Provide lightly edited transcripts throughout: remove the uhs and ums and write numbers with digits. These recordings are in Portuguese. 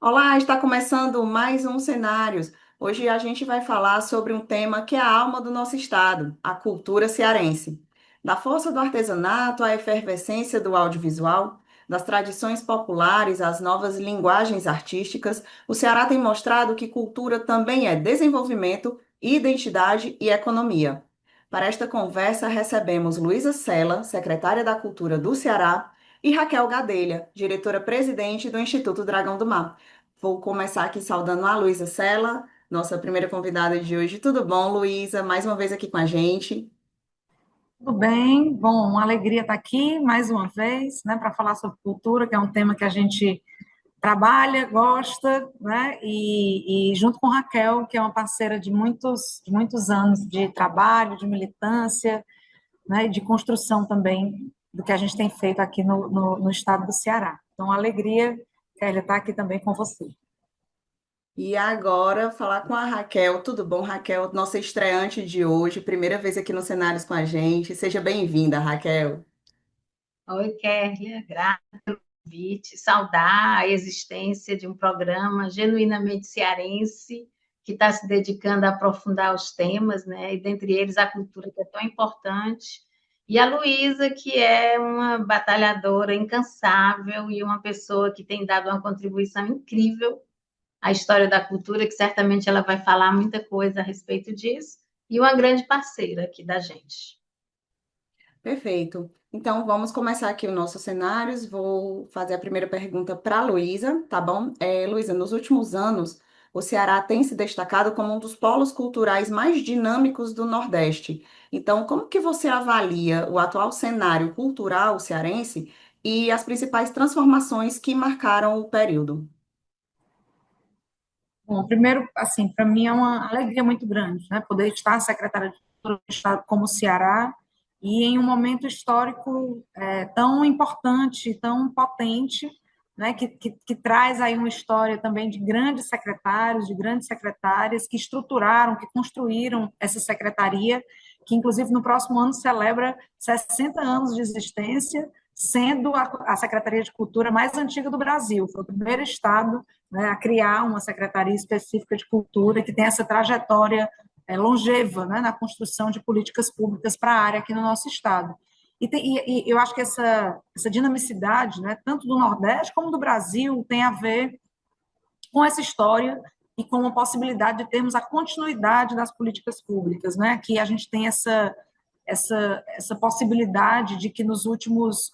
Olá, está começando mais um Cenários. Hoje a gente vai falar sobre um tema que é a alma do nosso estado, a cultura cearense. Da força do artesanato à efervescência do audiovisual, das tradições populares às novas linguagens artísticas, o Ceará tem mostrado que cultura também é desenvolvimento, identidade e economia. Para esta conversa, recebemos Luísa Sela, secretária da Cultura do Ceará, e Raquel Gadelha, diretora-presidente do Instituto Dragão do Mar. Vou começar aqui saudando a Luísa Sela, nossa primeira convidada de hoje. Tudo bom, Luísa? Mais uma vez aqui com a gente. Tudo bem? Bom, uma alegria estar aqui mais uma vez, né, para falar sobre cultura, que é um tema que a gente trabalha, gosta, né, e junto com Raquel, que é uma parceira de muitos anos de trabalho, de militância, né, e de construção também do que a gente tem feito aqui no estado do Ceará. Então, uma alegria, Kelly, estar aqui também com você. E agora, falar com a Raquel. Tudo bom, Raquel? Nossa estreante de hoje, primeira vez aqui nos Cenários com a gente. Seja bem-vinda, Raquel. Oi, Kerlia, grata pelo convite, saudar a existência de um programa genuinamente cearense que está se dedicando a aprofundar os temas, né? E dentre eles a cultura que é tão importante. E a Luísa, que é uma batalhadora incansável e uma pessoa que tem dado uma contribuição incrível à história da cultura, que certamente ela vai falar muita coisa a respeito disso, e uma grande parceira aqui da gente. Perfeito. Então, vamos começar aqui os nossos cenários. Vou fazer a primeira pergunta para a Luísa, tá bom? Luísa, nos últimos anos, o Ceará tem se destacado como um dos polos culturais mais dinâmicos do Nordeste. Então, como que você avalia o atual cenário cultural cearense e as principais transformações que marcaram o período? Bom, primeiro, assim, para mim é uma alegria muito grande, né, poder estar secretária de Cultura do Estado como o Ceará e em um momento histórico tão importante, tão potente, né, que traz aí uma história também de grandes secretários, de grandes secretárias que estruturaram, que construíram essa secretaria, que inclusive no próximo ano celebra 60 anos de existência, sendo a Secretaria de Cultura mais antiga do Brasil. Foi o primeiro estado, né, a criar uma secretaria específica de cultura que tem essa trajetória longeva, né, na construção de políticas públicas para a área aqui no nosso estado. E eu acho que essa dinamicidade, né, tanto do Nordeste como do Brasil, tem a ver com essa história e com a possibilidade de termos a continuidade das políticas públicas, né? Que a gente tem essa possibilidade de que nos últimos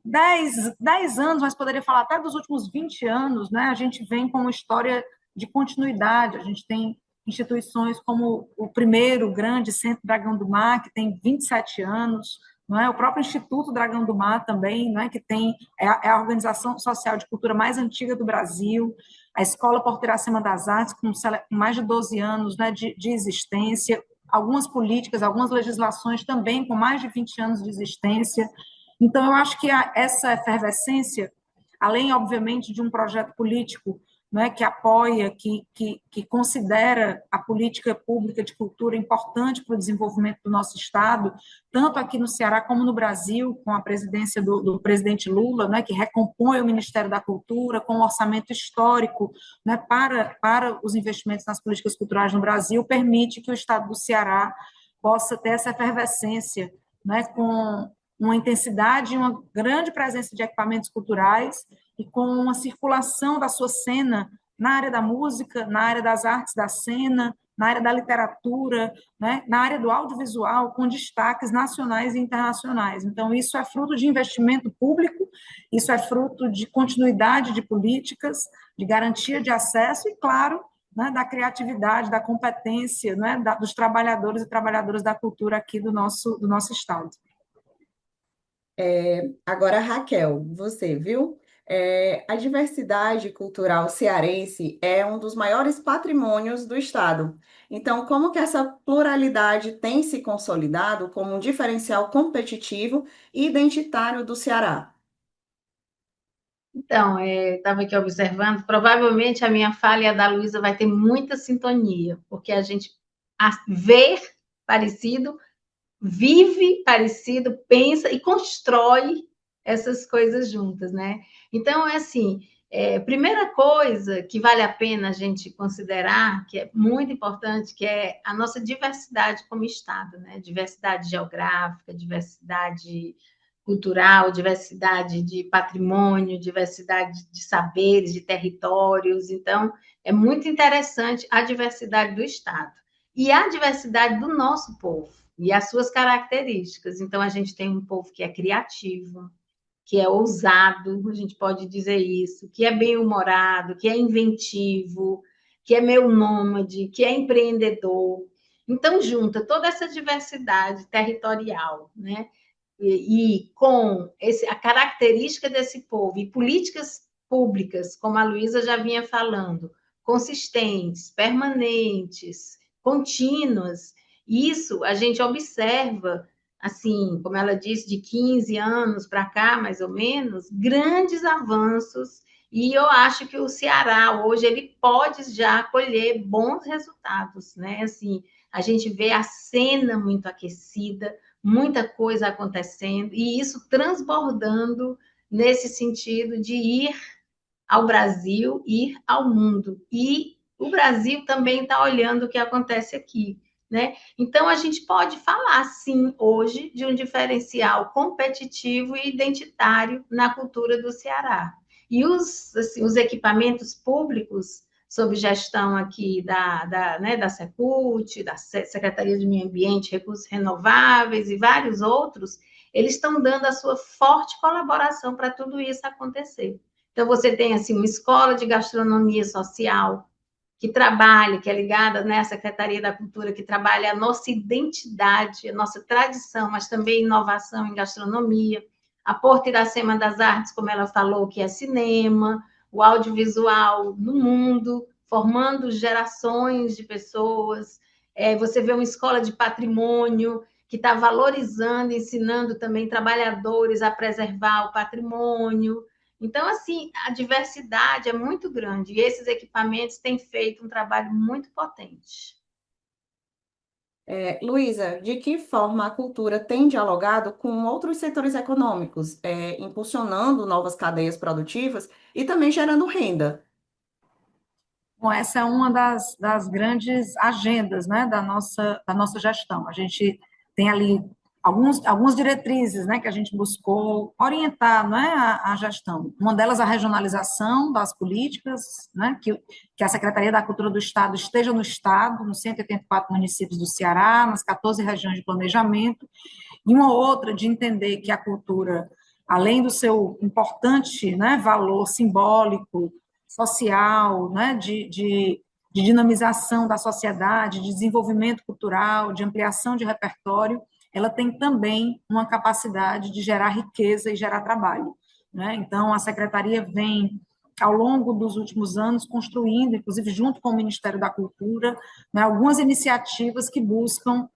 10 anos, mas poderia falar até dos últimos 20 anos, né, a gente vem com uma história de continuidade. A gente tem instituições como o primeiro grande Centro Dragão do Mar, que tem 27 anos, não é? O próprio Instituto Dragão do Mar também, não é? Que tem, é a organização social de cultura mais antiga do Brasil, a Escola Porto-Iracema das Artes, com mais de 12 anos, né, de existência, algumas políticas, algumas legislações também com mais de 20 anos de existência. Então, eu acho que essa efervescência, além, obviamente, de um projeto político, né, que apoia, que considera a política pública de cultura importante para o desenvolvimento do nosso Estado, tanto aqui no Ceará como no Brasil, com a presidência do presidente Lula, né, que recompõe o Ministério da Cultura com um orçamento histórico, né, para os investimentos nas políticas culturais no Brasil, permite que o Estado do Ceará possa ter essa efervescência, né, com uma intensidade e uma grande presença de equipamentos culturais e com uma circulação da sua cena na área da música, na área das artes da cena, na área da literatura, né, na área do audiovisual, com destaques nacionais e internacionais. Então, isso é fruto de investimento público, isso é fruto de continuidade de políticas, de garantia de acesso e, claro, né, da criatividade, da competência, né, dos trabalhadores e trabalhadoras da cultura aqui do nosso Estado. Agora, Raquel, você viu? A diversidade cultural cearense é um dos maiores patrimônios do Estado. Então, como que essa pluralidade tem se consolidado como um diferencial competitivo e identitário do Ceará? Então, estava aqui observando, provavelmente a minha fala e a da Luísa vai ter muita sintonia, porque a gente vê parecido, vive parecido, pensa e constrói essas coisas juntas, né? Então, é assim, Primeira coisa que vale a pena a gente considerar, que é muito importante, que é a nossa diversidade como Estado, né? Diversidade geográfica, diversidade cultural, diversidade de patrimônio, diversidade de saberes, de territórios. Então, é muito interessante a diversidade do Estado e a diversidade do nosso povo e as suas características. Então, a gente tem um povo que é criativo, que é ousado, a gente pode dizer isso, que é bem-humorado, que é inventivo, que é meio nômade, que é empreendedor. Então, junta toda essa diversidade territorial, né? E com a característica desse povo e políticas públicas, como a Luísa já vinha falando, consistentes, permanentes, contínuas, isso a gente observa, assim, como ela disse, de 15 anos para cá, mais ou menos, grandes avanços, e eu acho que o Ceará hoje ele pode já colher bons resultados, né? Assim, a gente vê a cena muito aquecida, muita coisa acontecendo, e isso transbordando nesse sentido de ir ao Brasil, ir ao mundo. E o Brasil também está olhando o que acontece aqui. Né? Então, a gente pode falar, sim, hoje, de um diferencial competitivo e identitário na cultura do Ceará. E os equipamentos públicos, sob gestão aqui da Secult, da Secretaria de Meio Ambiente, Recursos Renováveis e vários outros, eles estão dando a sua forte colaboração para tudo isso acontecer. Então, você tem assim, uma escola de gastronomia social que trabalha, que é ligada, né, à Secretaria da Cultura, que trabalha a nossa identidade, a nossa tradição, mas também inovação em gastronomia. A Porta Iracema das Artes, como ela falou, que é cinema, o audiovisual no mundo, formando gerações de pessoas. Você vê uma escola de patrimônio que está valorizando, ensinando também trabalhadores a preservar o patrimônio. Então, assim, a diversidade é muito grande e esses equipamentos têm feito um trabalho muito potente. Luísa, de que forma a cultura tem dialogado com outros setores econômicos, impulsionando novas cadeias produtivas e também gerando renda? Bom, essa é uma das grandes agendas, né, da nossa gestão. A gente tem ali algumas diretrizes, né, que a gente buscou orientar, não é, a gestão. Uma delas, a regionalização das políticas, né, que a Secretaria da Cultura do Estado esteja no Estado, nos 184 municípios do Ceará, nas 14 regiões de planejamento, e uma outra de entender que a cultura, além do seu importante, né, valor simbólico, social, né, de dinamização da sociedade, de desenvolvimento cultural, de ampliação de repertório, ela tem também uma capacidade de gerar riqueza e gerar trabalho. Né? Então, a Secretaria vem, ao longo dos últimos anos, construindo, inclusive junto com o Ministério da Cultura, né, algumas iniciativas que buscam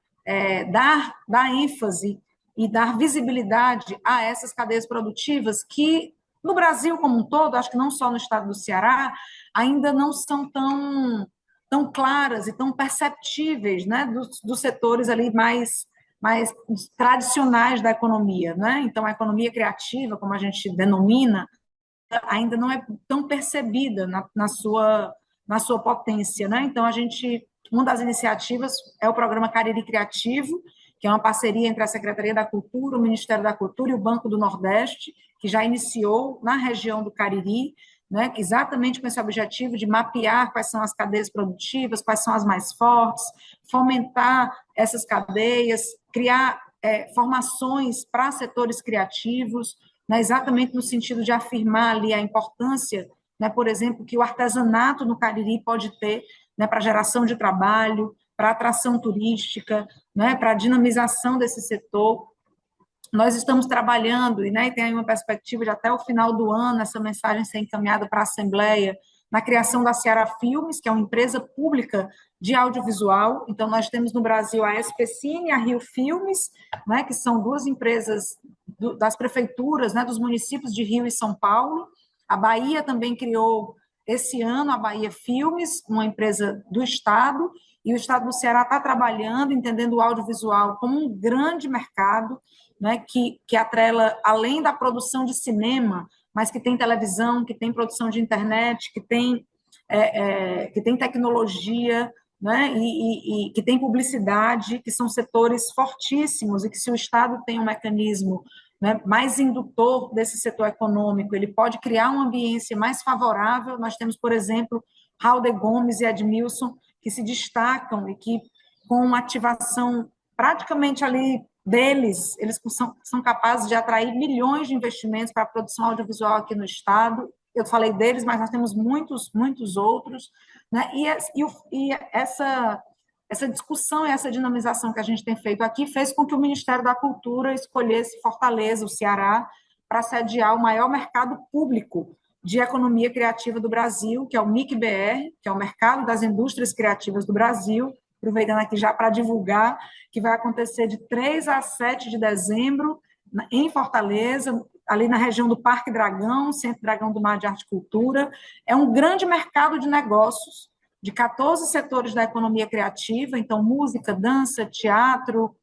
dar ênfase e dar visibilidade a essas cadeias produtivas que, no Brasil como um todo, acho que não só no estado do Ceará, ainda não são tão claras e tão perceptíveis, né, dos setores ali mais tradicionais da economia, né? Então, a economia criativa, como a gente denomina, ainda não é tão percebida na sua potência, né? Então, uma das iniciativas é o programa Cariri Criativo, que é uma parceria entre a Secretaria da Cultura, o Ministério da Cultura e o Banco do Nordeste, que já iniciou na região do Cariri, né, exatamente com esse objetivo de mapear quais são as cadeias produtivas, quais são as mais fortes, fomentar essas cadeias, criar formações para setores criativos, né, exatamente no sentido de afirmar ali a importância, né, por exemplo, que o artesanato no Cariri pode ter, né, para geração de trabalho, para atração turística, né, para a dinamização desse setor. Nós estamos trabalhando, né, e tem aí uma perspectiva de até o final do ano essa mensagem ser encaminhada para a Assembleia, na criação da Ceará Filmes, que é uma empresa pública de audiovisual. Então, nós temos no Brasil a SPCine e a Rio Filmes, né, que são duas empresas das prefeituras, né, dos municípios de Rio e São Paulo. A Bahia também criou, esse ano, a Bahia Filmes, uma empresa do Estado, e o Estado do Ceará está trabalhando, entendendo o audiovisual como um grande mercado, né, que atrela, além da produção de cinema, mas que tem televisão, que tem produção de internet, que tem tecnologia, né, e que tem publicidade, que são setores fortíssimos, e que se o Estado tem um mecanismo, né, mais indutor desse setor econômico, ele pode criar uma ambiência mais favorável. Nós temos, por exemplo, Raul de Gomes e Edmilson, que se destacam e que, com uma ativação praticamente ali deles, eles são capazes de atrair milhões de investimentos para a produção audiovisual aqui no Estado. Eu falei deles, mas nós temos muitos outros, né? E essa discussão e essa dinamização que a gente tem feito aqui fez com que o Ministério da Cultura escolhesse Fortaleza, o Ceará, para sediar o maior mercado público de economia criativa do Brasil, que é o MIC-BR, que é o Mercado das Indústrias Criativas do Brasil, aproveitando aqui já para divulgar, que vai acontecer de 3 a 7 de dezembro, em Fortaleza, ali na região do Parque Dragão, Centro Dragão do Mar de Arte e Cultura. É um grande mercado de negócios, de 14 setores da economia criativa, então música, dança, teatro,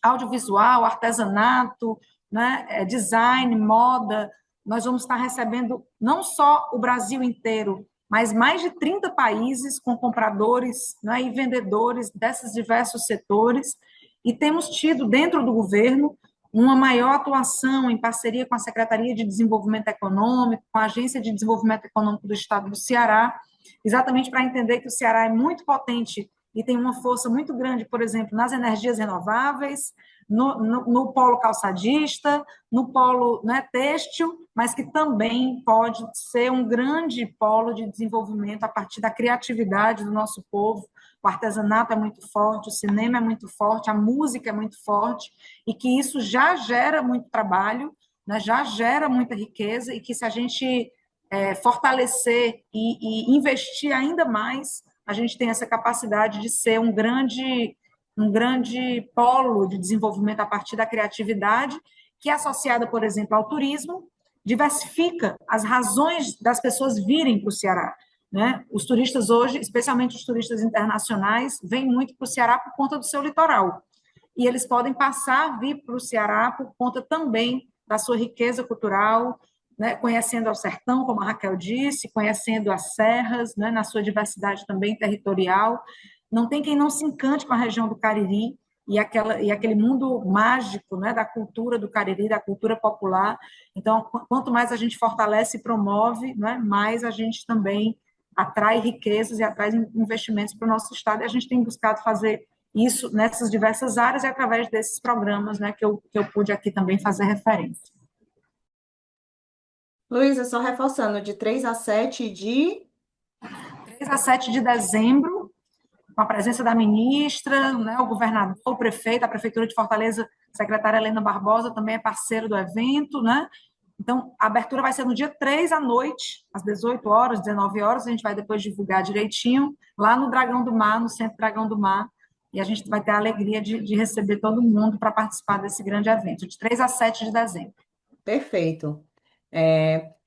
audiovisual, artesanato, né, design, moda. Nós vamos estar recebendo não só o Brasil inteiro, mas mais de 30 países com compradores, né, e vendedores desses diversos setores, e temos tido dentro do governo uma maior atuação em parceria com a Secretaria de Desenvolvimento Econômico, com a Agência de Desenvolvimento Econômico do Estado do Ceará, exatamente para entender que o Ceará é muito potente e tem uma força muito grande, por exemplo, nas energias renováveis, no polo calçadista, no polo, né, têxtil, mas que também pode ser um grande polo de desenvolvimento a partir da criatividade do nosso povo. O artesanato é muito forte, o cinema é muito forte, a música é muito forte, e que isso já gera muito trabalho, né, já gera muita riqueza, e que se a gente fortalecer e investir ainda mais, a gente tem essa capacidade de ser um grande polo de desenvolvimento a partir da criatividade, que é associada, por exemplo, ao turismo, diversifica as razões das pessoas virem para o Ceará. Né? Os turistas hoje, especialmente os turistas internacionais, vêm muito para o Ceará por conta do seu litoral. E eles podem passar a vir para o Ceará por conta também da sua riqueza cultural, né? Conhecendo o sertão, como a Raquel disse, conhecendo as serras, né? Na sua diversidade também territorial. Não tem quem não se encante com a região do Cariri e aquele mundo mágico, né? Da cultura do Cariri, da cultura popular. Então, quanto mais a gente fortalece e promove, né? Mais a gente também atrai riquezas e atrai investimentos para o nosso estado, e a gente tem buscado fazer isso nessas diversas áreas e através desses programas, né, que eu pude aqui também fazer referência. Luísa, só reforçando, de 3 a 7 de... 3 a 7 de dezembro, com a presença da ministra, né, o governador, o prefeito, a Prefeitura de Fortaleza, a secretária Helena Barbosa também é parceiro do evento, né? Então, a abertura vai ser no dia 3 à noite, às 18 horas, 19 horas, a gente vai depois divulgar direitinho, lá no Dragão do Mar, no Centro Dragão do Mar, e a gente vai ter a alegria de receber todo mundo para participar desse grande evento, de 3 a 7 de dezembro. Perfeito.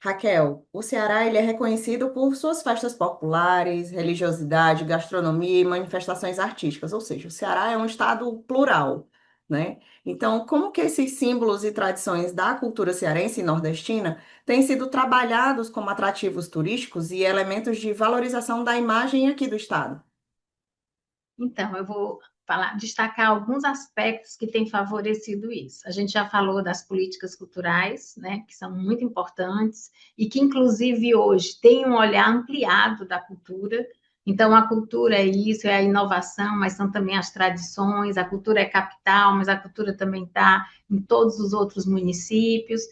Raquel, o Ceará ele é reconhecido por suas festas populares, religiosidade, gastronomia e manifestações artísticas, ou seja, o Ceará é um estado plural, né? Então, como que esses símbolos e tradições da cultura cearense e nordestina têm sido trabalhados como atrativos turísticos e elementos de valorização da imagem aqui do estado? Então, eu vou destacar alguns aspectos que têm favorecido isso. A gente já falou das políticas culturais, né, que são muito importantes e que, inclusive, hoje têm um olhar ampliado da cultura. Então, a cultura é isso, é a inovação, mas são também as tradições. A cultura é capital, mas a cultura também está em todos os outros municípios.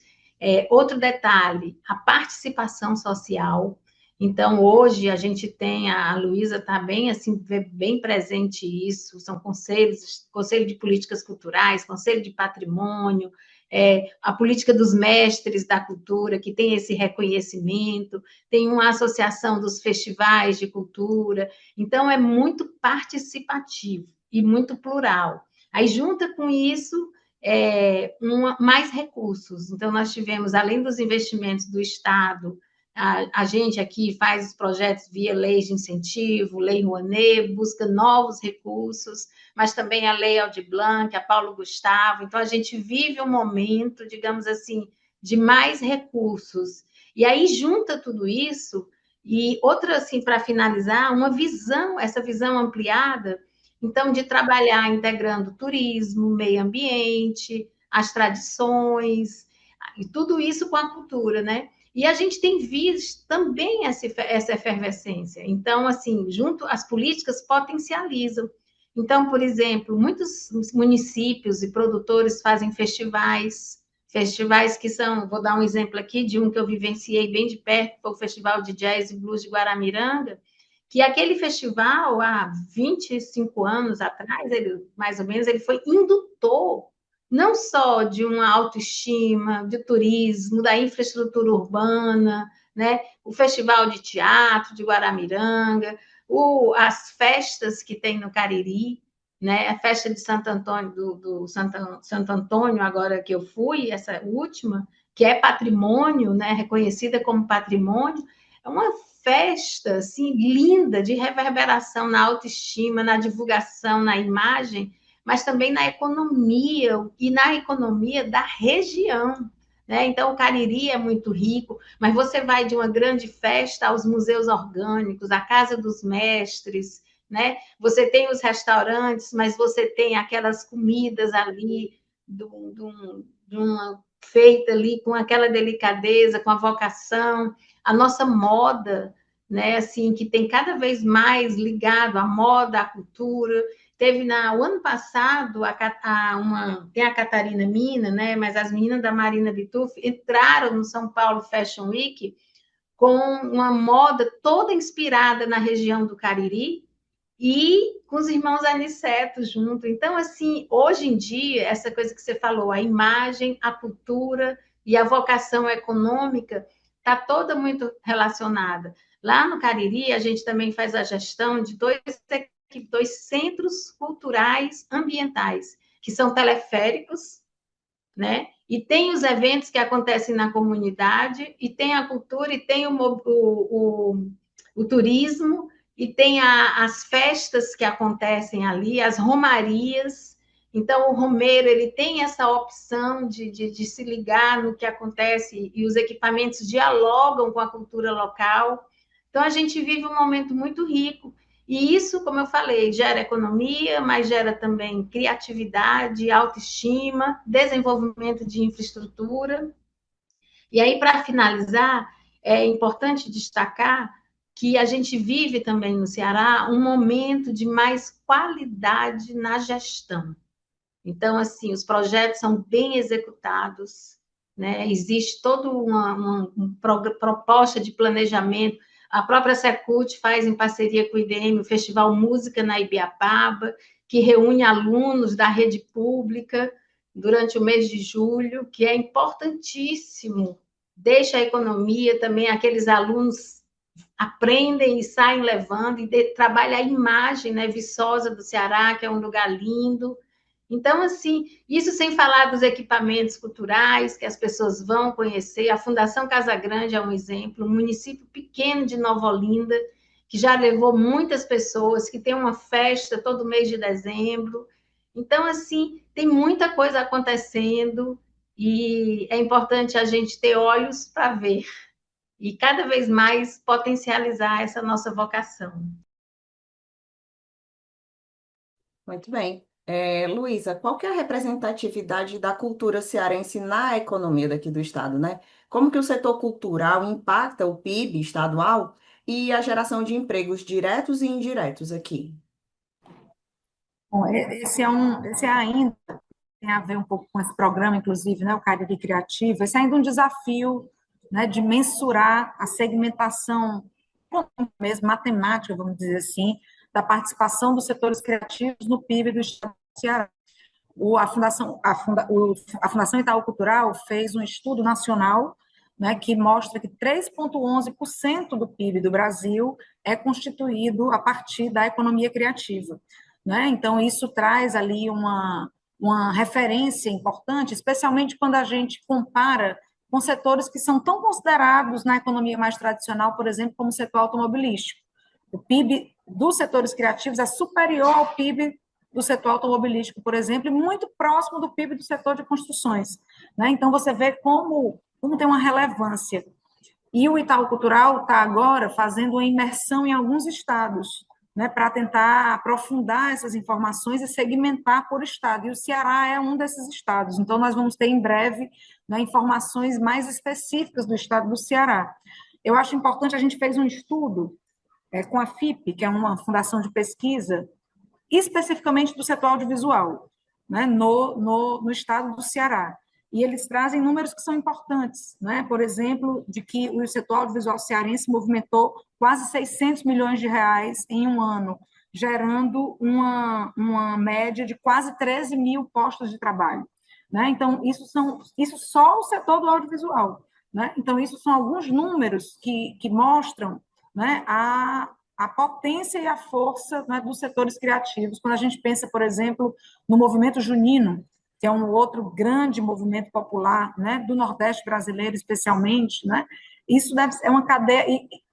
Outro detalhe, a participação social. Então, hoje a gente tem, a Luísa está bem, assim, bem presente isso, são conselhos, conselho de políticas culturais, conselho de patrimônio, a política dos mestres da cultura, que tem esse reconhecimento, tem uma associação dos festivais de cultura, então é muito participativo e muito plural. Aí, junta com isso, mais recursos. Então, nós tivemos, além dos investimentos do Estado, a gente aqui faz os projetos via leis de incentivo, Lei Rouanet, busca novos recursos, mas também a Lei Aldir Blanc, a Paulo Gustavo. Então, a gente vive um momento, digamos assim, de mais recursos. E aí junta tudo isso, e outra, assim, para finalizar, uma visão, essa visão ampliada, então, de trabalhar integrando turismo, meio ambiente, as tradições, e tudo isso com a cultura, né? E a gente tem visto também essa efervescência. Então, assim, junto as políticas potencializam. Então, por exemplo, muitos municípios e produtores fazem festivais que são, vou dar um exemplo aqui de um que eu vivenciei bem de perto, foi o Festival de Jazz e Blues de Guaramiranga, que aquele festival, há 25 anos atrás, ele, mais ou menos, ele foi indutor não só de uma autoestima, de turismo, da infraestrutura urbana, né? O Festival de Teatro de Guaramiranga, as festas que tem no Cariri, né? A festa de Santo Antônio, do Santo Antônio, agora que eu fui, essa última, que é patrimônio, né? Reconhecida como patrimônio, é uma festa assim, linda, de reverberação na autoestima, na divulgação, na imagem, mas também na economia e na economia da região. Né? Então, o Cariri é muito rico, mas você vai de uma grande festa aos museus orgânicos, à Casa dos Mestres, né? Você tem os restaurantes, mas você tem aquelas comidas ali, de uma feita ali com aquela delicadeza, com a vocação, a nossa moda, né? Assim, que tem cada vez mais ligado à moda, à cultura. Teve o ano passado, tem a Catarina Mina, né? Mas as meninas da Marina Bituf entraram no São Paulo Fashion Week com uma moda toda inspirada na região do Cariri e com os irmãos Aniceto junto. Então, assim, hoje em dia, essa coisa que você falou, a imagem, a cultura e a vocação econômica está toda muito relacionada. Lá no Cariri, a gente também faz a gestão de dois centros culturais ambientais, que são teleféricos, né? E tem os eventos que acontecem na comunidade, e tem a cultura, e tem o turismo, e tem as festas que acontecem ali, as romarias. Então, o romeiro ele tem essa opção de se ligar no que acontece, e os equipamentos dialogam com a cultura local. Então, a gente vive um momento muito rico. E isso, como eu falei, gera economia, mas gera também criatividade, autoestima, desenvolvimento de infraestrutura. E aí, para finalizar, é importante destacar que a gente vive também no Ceará um momento de mais qualidade na gestão. Então, assim, os projetos são bem executados, né? Existe toda uma proposta de planejamento. A própria Secult faz, em parceria com o IDM, o Festival Música na Ibiapaba, que reúne alunos da rede pública durante o mês de julho, que é importantíssimo. Deixa a economia também, aqueles alunos aprendem e saem levando, e trabalha a imagem, né, Viçosa do Ceará, que é um lugar lindo. Então, assim, isso sem falar dos equipamentos culturais que as pessoas vão conhecer. A Fundação Casa Grande é um exemplo, um município pequeno de Nova Olinda, que já levou muitas pessoas, que tem uma festa todo mês de dezembro. Então, assim, tem muita coisa acontecendo e é importante a gente ter olhos para ver e cada vez mais potencializar essa nossa vocação. Muito bem. Luísa, qual que é a representatividade da cultura cearense na economia daqui do estado, né? Como que o setor cultural impacta o PIB estadual e a geração de empregos diretos e indiretos aqui? Bom, esse é ainda, tem a ver um pouco com esse programa, inclusive, né, o Cariri Criativo, esse é ainda um desafio, né, de mensurar a segmentação, mesmo matemática, vamos dizer assim, da participação dos setores criativos no PIB do estado do Ceará. A Fundação Itaú Cultural fez um estudo nacional, né, que mostra que 3,11% do PIB do Brasil é constituído a partir da economia criativa. Né? Então, isso traz ali uma referência importante, especialmente quando a gente compara com setores que são tão considerados na economia mais tradicional, por exemplo, como o setor automobilístico. O PIB dos setores criativos é superior ao PIB do setor automobilístico, por exemplo, e muito próximo do PIB do setor de construções. Né? Então, você vê como como tem uma relevância. E o Itaú Cultural está agora fazendo uma imersão em alguns estados, né, para tentar aprofundar essas informações e segmentar por estado. E o Ceará é um desses estados. Então, nós vamos ter em breve, né, informações mais específicas do estado do Ceará. Eu acho importante, a gente fez um estudo com a FIP, que é uma fundação de pesquisa, especificamente do setor audiovisual, né, no estado do Ceará. E eles trazem números que são importantes, né? Por exemplo, de que o setor audiovisual cearense movimentou quase 600 milhões de reais em um ano, gerando uma média de quase 13 mil postos de trabalho. Né? Então, isso só o setor do audiovisual. Né? Então, isso são alguns números que mostram, né, a potência e a força, né, dos setores criativos. Quando a gente pensa, por exemplo, no movimento junino, que é um outro grande movimento popular, né, do Nordeste brasileiro, especialmente, né, isso é uma cadeia,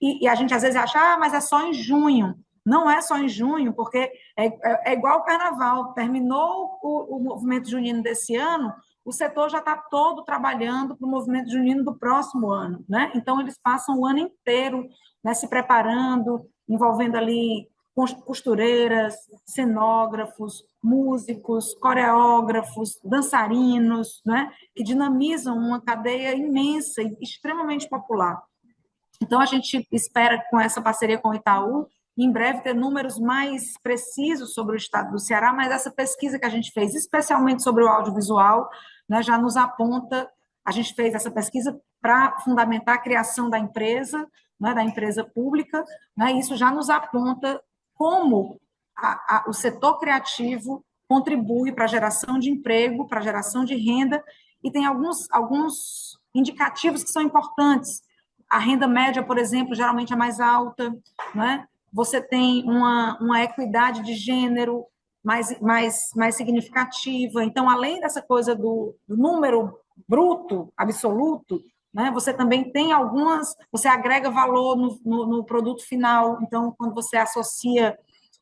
e a gente às vezes acha, mas é só em junho. Não é só em junho, porque é igual o carnaval. Terminou o movimento junino desse ano, o setor já está todo trabalhando para o movimento junino do próximo ano. Né? Então, eles passam o ano inteiro, né, se preparando, envolvendo ali costureiras, cenógrafos, músicos, coreógrafos, dançarinos, né, que dinamizam uma cadeia imensa e extremamente popular. Então, a gente espera, com essa parceria com o Itaú, em breve ter números mais precisos sobre o estado do Ceará, mas essa pesquisa que a gente fez, especialmente sobre o audiovisual, né, já nos aponta, a gente fez essa pesquisa para fundamentar a criação da empresa, né, da empresa pública, né, e isso já nos aponta como o setor criativo contribui para a geração de emprego, para a geração de renda, e tem alguns indicativos que são importantes. A renda média, por exemplo, geralmente é mais alta, né? Você tem uma equidade de gênero mais significativa. Então, além dessa coisa do número bruto, absoluto, né, você também tem você agrega valor no produto final. Então, quando você associa,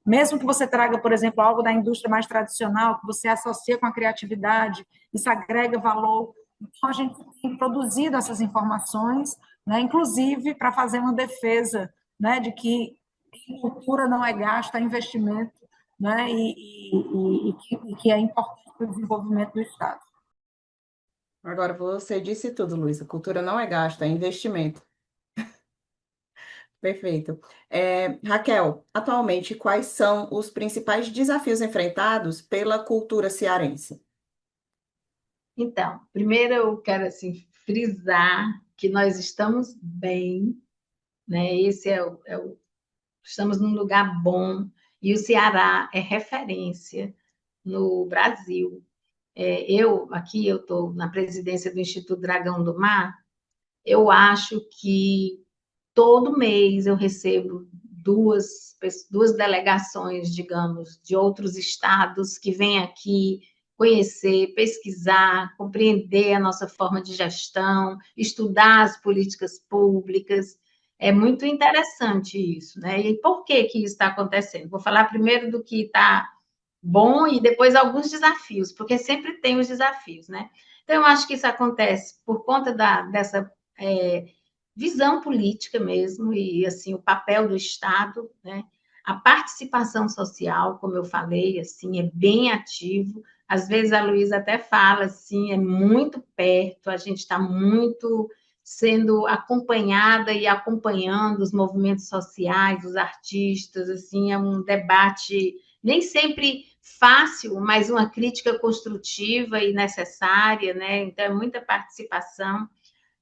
mesmo que você traga, por exemplo, algo da indústria mais tradicional, que você associa com a criatividade, isso agrega valor. Então, a gente tem produzido essas informações, né, inclusive para fazer uma defesa, né, de que cultura não é gasto, é investimento, né, e que é importante para o desenvolvimento do Estado. Agora, você disse tudo, Luísa. Cultura não é gasto, é investimento. Perfeito. Raquel, atualmente, quais são os principais desafios enfrentados pela cultura cearense? Então, primeiro eu quero assim frisar que nós estamos bem, né? Esse estamos num lugar bom e o Ceará é referência no Brasil. Eu estou na presidência do Instituto Dragão do Mar. Eu acho que todo mês eu recebo duas delegações, digamos, de outros estados que vêm aqui conhecer, pesquisar, compreender a nossa forma de gestão, estudar as políticas públicas. É muito interessante isso, né? E por que que isso está acontecendo? Vou falar primeiro do que está bom e depois alguns desafios, porque sempre tem os desafios, né? Então, eu acho que isso acontece por conta dessa visão política mesmo, e assim, o papel do Estado, né? A participação social, como eu falei, assim, é bem ativo. Às vezes a Luísa até fala assim, é muito perto, a gente está muito sendo acompanhada e acompanhando os movimentos sociais, os artistas, assim, é um debate nem sempre fácil, mas uma crítica construtiva e necessária, né? Então, é muita participação.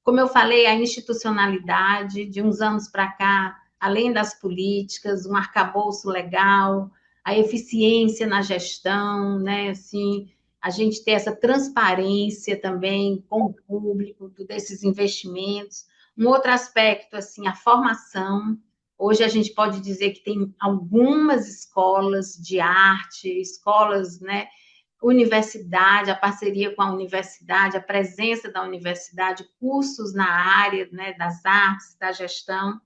Como eu falei, a institucionalidade, de uns anos para cá, além das políticas, um arcabouço legal, a eficiência na gestão, né? Assim, a gente ter essa transparência também com o público desses investimentos. Um outro aspecto, assim, a formação. Hoje a gente pode dizer que tem algumas escolas de arte, escolas, né, universidade, a parceria com a universidade, a presença da universidade, cursos na área, né, das artes, da gestão,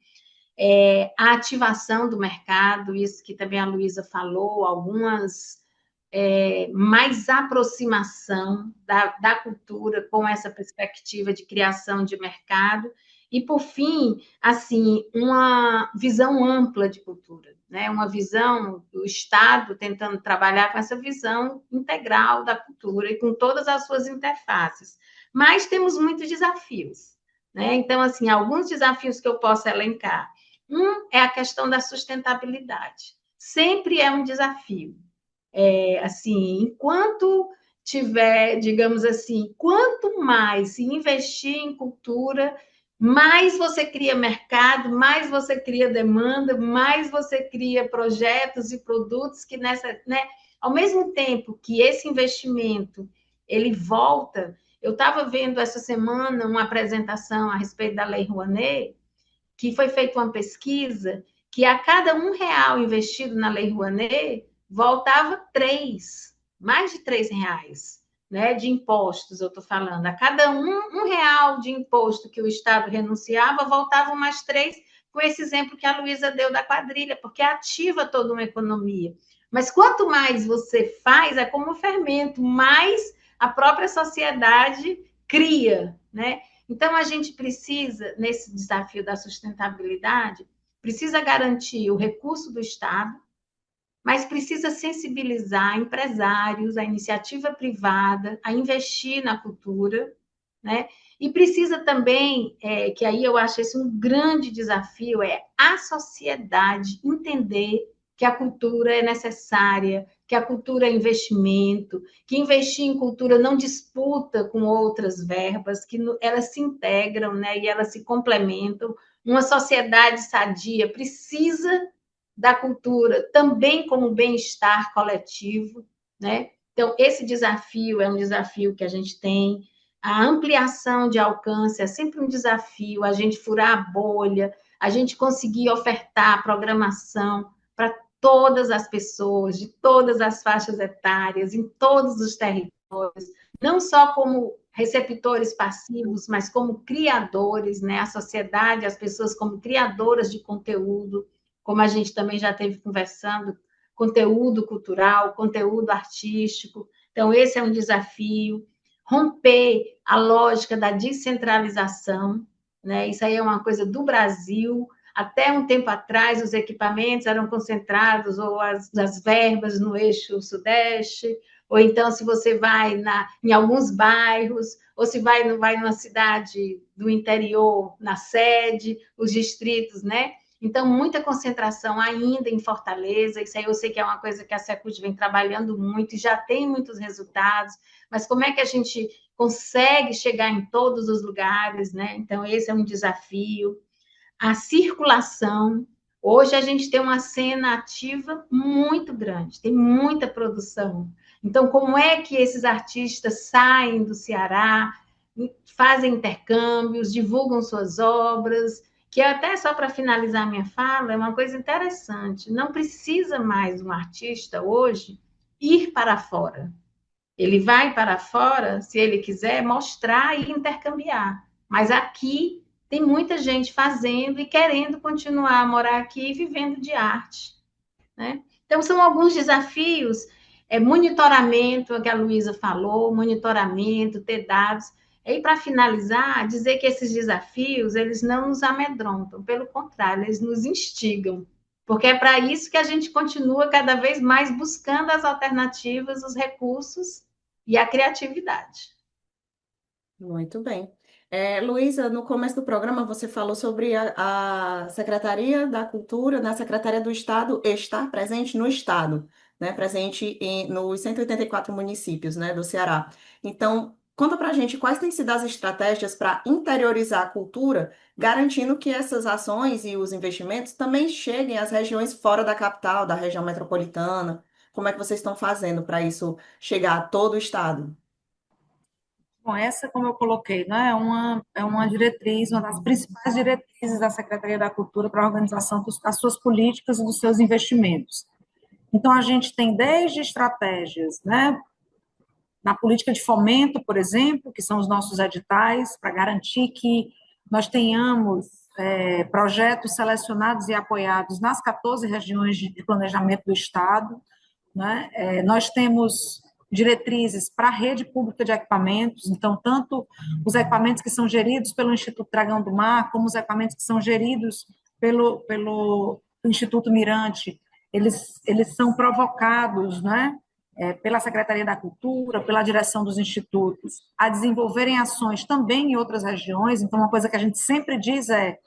a ativação do mercado, isso que também a Luísa falou, algumas mais aproximação da cultura com essa perspectiva de criação de mercado e, por fim, assim, uma visão ampla de cultura, né? Uma visão do Estado tentando trabalhar com essa visão integral da cultura e com todas as suas interfaces. Mas temos muitos desafios, né? Então, assim, alguns desafios que eu posso elencar. Um é a questão da sustentabilidade. Sempre é um desafio. Assim, enquanto tiver, digamos assim, quanto mais se investir em cultura, mais você cria mercado, mais você cria demanda, mais você cria projetos e produtos que né, ao mesmo tempo que esse investimento ele volta. Eu estava vendo essa semana uma apresentação a respeito da Lei Rouanet, que foi feita uma pesquisa que a cada R$ 1 investido na Lei Rouanet, voltava mais de R$ 3, né, de impostos, eu estou falando. A cada R$ 1 de imposto que o Estado renunciava, voltavam mais 3, com esse exemplo que a Luísa deu da quadrilha, porque ativa toda uma economia. Mas quanto mais você faz, é como um fermento, mais a própria sociedade cria, né? Então, a gente precisa, nesse desafio da sustentabilidade, precisa garantir o recurso do Estado, mas precisa sensibilizar empresários, a iniciativa privada, a investir na cultura, né? E precisa também, que aí eu acho esse um grande desafio, a sociedade entender que a cultura é necessária, que a cultura é investimento, que investir em cultura não disputa com outras verbas, que elas se integram, né, e elas se complementam. Uma sociedade sadia precisa da cultura também como bem-estar coletivo, né? Então, esse desafio é um desafio que a gente tem. A ampliação de alcance é sempre um desafio, a gente furar a bolha, a gente conseguir ofertar programação para todas as pessoas, de todas as faixas etárias, em todos os territórios, não só como receptores passivos, mas como criadores, né? A sociedade, as pessoas como criadoras de conteúdo, como a gente também já esteve conversando, conteúdo cultural, conteúdo artístico. Então, esse é um desafio. Romper a lógica da descentralização, né? Isso aí é uma coisa do Brasil. Até um tempo atrás, os equipamentos eram concentrados, ou as verbas no eixo sudeste, ou então, se você vai em alguns bairros, ou se vai numa cidade do interior, na sede, os distritos, né? Então, muita concentração ainda em Fortaleza, isso aí eu sei que é uma coisa que a Secult vem trabalhando muito e já tem muitos resultados, mas como é que a gente consegue chegar em todos os lugares, né? Então, esse é um desafio. A circulação, hoje a gente tem uma cena ativa muito grande, tem muita produção. Então, como é que esses artistas saem do Ceará, fazem intercâmbios, divulgam suas obras, que até só para finalizar minha fala, é uma coisa interessante. Não precisa mais um artista hoje ir para fora. Ele vai para fora, se ele quiser, mostrar e intercambiar. Mas aqui tem muita gente fazendo e querendo continuar a morar aqui e vivendo de arte, né? Então, são alguns desafios, monitoramento, que a Luísa falou, monitoramento, ter dados. E para finalizar, dizer que esses desafios, eles não nos amedrontam, pelo contrário, eles nos instigam, porque é para isso que a gente continua cada vez mais buscando as alternativas, os recursos e a criatividade. Muito bem. Luísa, no começo do programa você falou sobre a Secretaria da Cultura, na Secretaria do Estado, estar presente no Estado, né? Presente nos 184 municípios, né, do Ceará. Então, conta pra gente quais têm sido as estratégias para interiorizar a cultura, garantindo que essas ações e os investimentos também cheguem às regiões fora da capital, da região metropolitana. Como é que vocês estão fazendo para isso chegar a todo o Estado? Bom, essa, como eu coloquei, né, é uma diretriz, uma das principais diretrizes da Secretaria da Cultura para a organização das suas políticas e dos seus investimentos. Então, a gente tem desde estratégias, né, na política de fomento, por exemplo, que são os nossos editais, para garantir que nós tenhamos projetos selecionados e apoiados nas 14 regiões de planejamento do Estado, né? Nós temos diretrizes para a rede pública de equipamentos, então, tanto os equipamentos que são geridos pelo Instituto Dragão do Mar, como os equipamentos que são geridos pelo Instituto Mirante, eles são provocados, né, pela Secretaria da Cultura, pela direção dos institutos, a desenvolverem ações também em outras regiões. Então, uma coisa que a gente sempre diz é: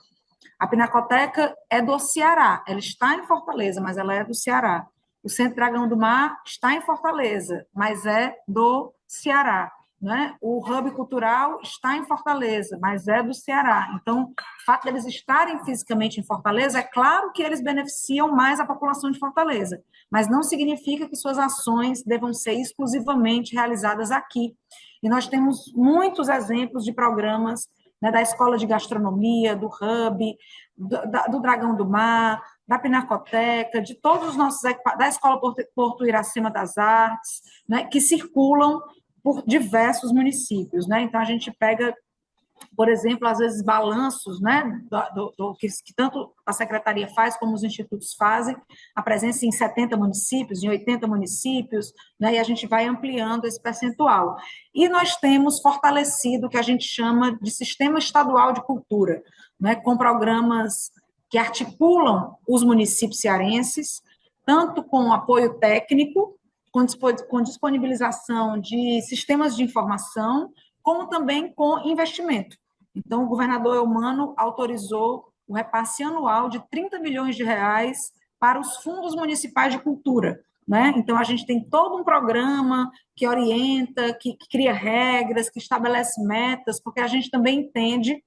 a Pinacoteca é do Ceará, ela está em Fortaleza, mas ela é do Ceará. O Centro Dragão do Mar está em Fortaleza, mas é do Ceará. Né? O Hub Cultural está em Fortaleza, mas é do Ceará. Então, o fato deles estarem fisicamente em Fortaleza, é claro que eles beneficiam mais a população de Fortaleza, mas não significa que suas ações devam ser exclusivamente realizadas aqui. E nós temos muitos exemplos de programas, né, da Escola de Gastronomia, do Hub, do Dragão do Mar, da Pinacoteca, de todos os nossos da Escola Porto Iracema das Artes, né, que circulam por diversos municípios. Né? Então, a gente pega, por exemplo, às vezes, balanços, né, que tanto a Secretaria faz como os institutos fazem, a presença em 70 municípios, em 80 municípios, né, e a gente vai ampliando esse percentual. E nós temos fortalecido o que a gente chama de Sistema Estadual de Cultura, né, com programas que articulam os municípios cearenses, tanto com apoio técnico, com disponibilização de sistemas de informação, como também com investimento. Então, o governador Eumano autorizou o repasse anual de 30 milhões de reais para os fundos municipais de cultura. Né? Então, a gente tem todo um programa que orienta, que cria regras, que estabelece metas, porque a gente também entende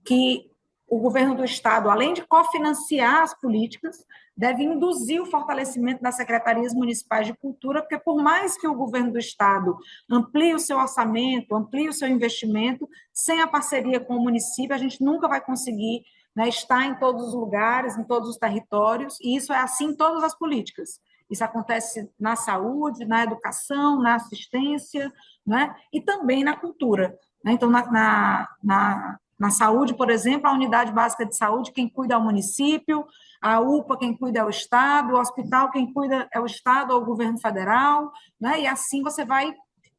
que o governo do Estado, além de cofinanciar as políticas, deve induzir o fortalecimento das secretarias municipais de cultura, porque por mais que o governo do Estado amplie o seu orçamento, amplie o seu investimento, sem a parceria com o município, a gente nunca vai conseguir, né, estar em todos os lugares, em todos os territórios, e isso é assim em todas as políticas. Isso acontece na saúde, na educação, na assistência, né, e também na cultura. Né? Então, na saúde, por exemplo, a unidade básica de saúde, quem cuida é o município, a UPA, quem cuida é o Estado, o hospital, quem cuida é o Estado ou o governo federal, né? E assim você vai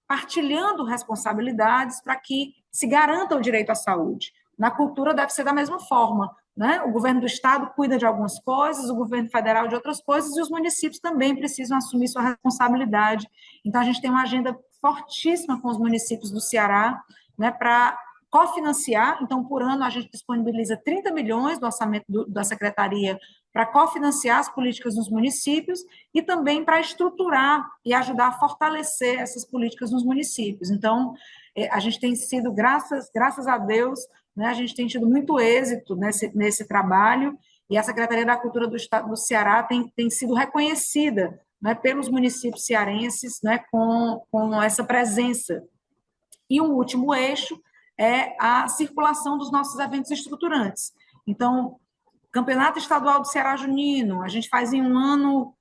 partilhando responsabilidades para que se garanta o direito à saúde. Na cultura deve ser da mesma forma, né? O governo do Estado cuida de algumas coisas, o governo federal de outras coisas, e os municípios também precisam assumir sua responsabilidade. Então, a gente tem uma agenda fortíssima com os municípios do Ceará, né, para cofinanciar. Então, por ano, a gente disponibiliza 30 milhões do orçamento da Secretaria para cofinanciar as políticas nos municípios e também para estruturar e ajudar a fortalecer essas políticas nos municípios. Então, a gente tem sido, graças a Deus, né, a gente tem tido muito êxito nesse trabalho, e a Secretaria da Cultura do Estado do Ceará tem sido reconhecida, né, pelos municípios cearenses, né, com essa presença. E o último eixo é a circulação dos nossos eventos estruturantes. Então, Campeonato Estadual do Ceará Junino, a gente faz em um ano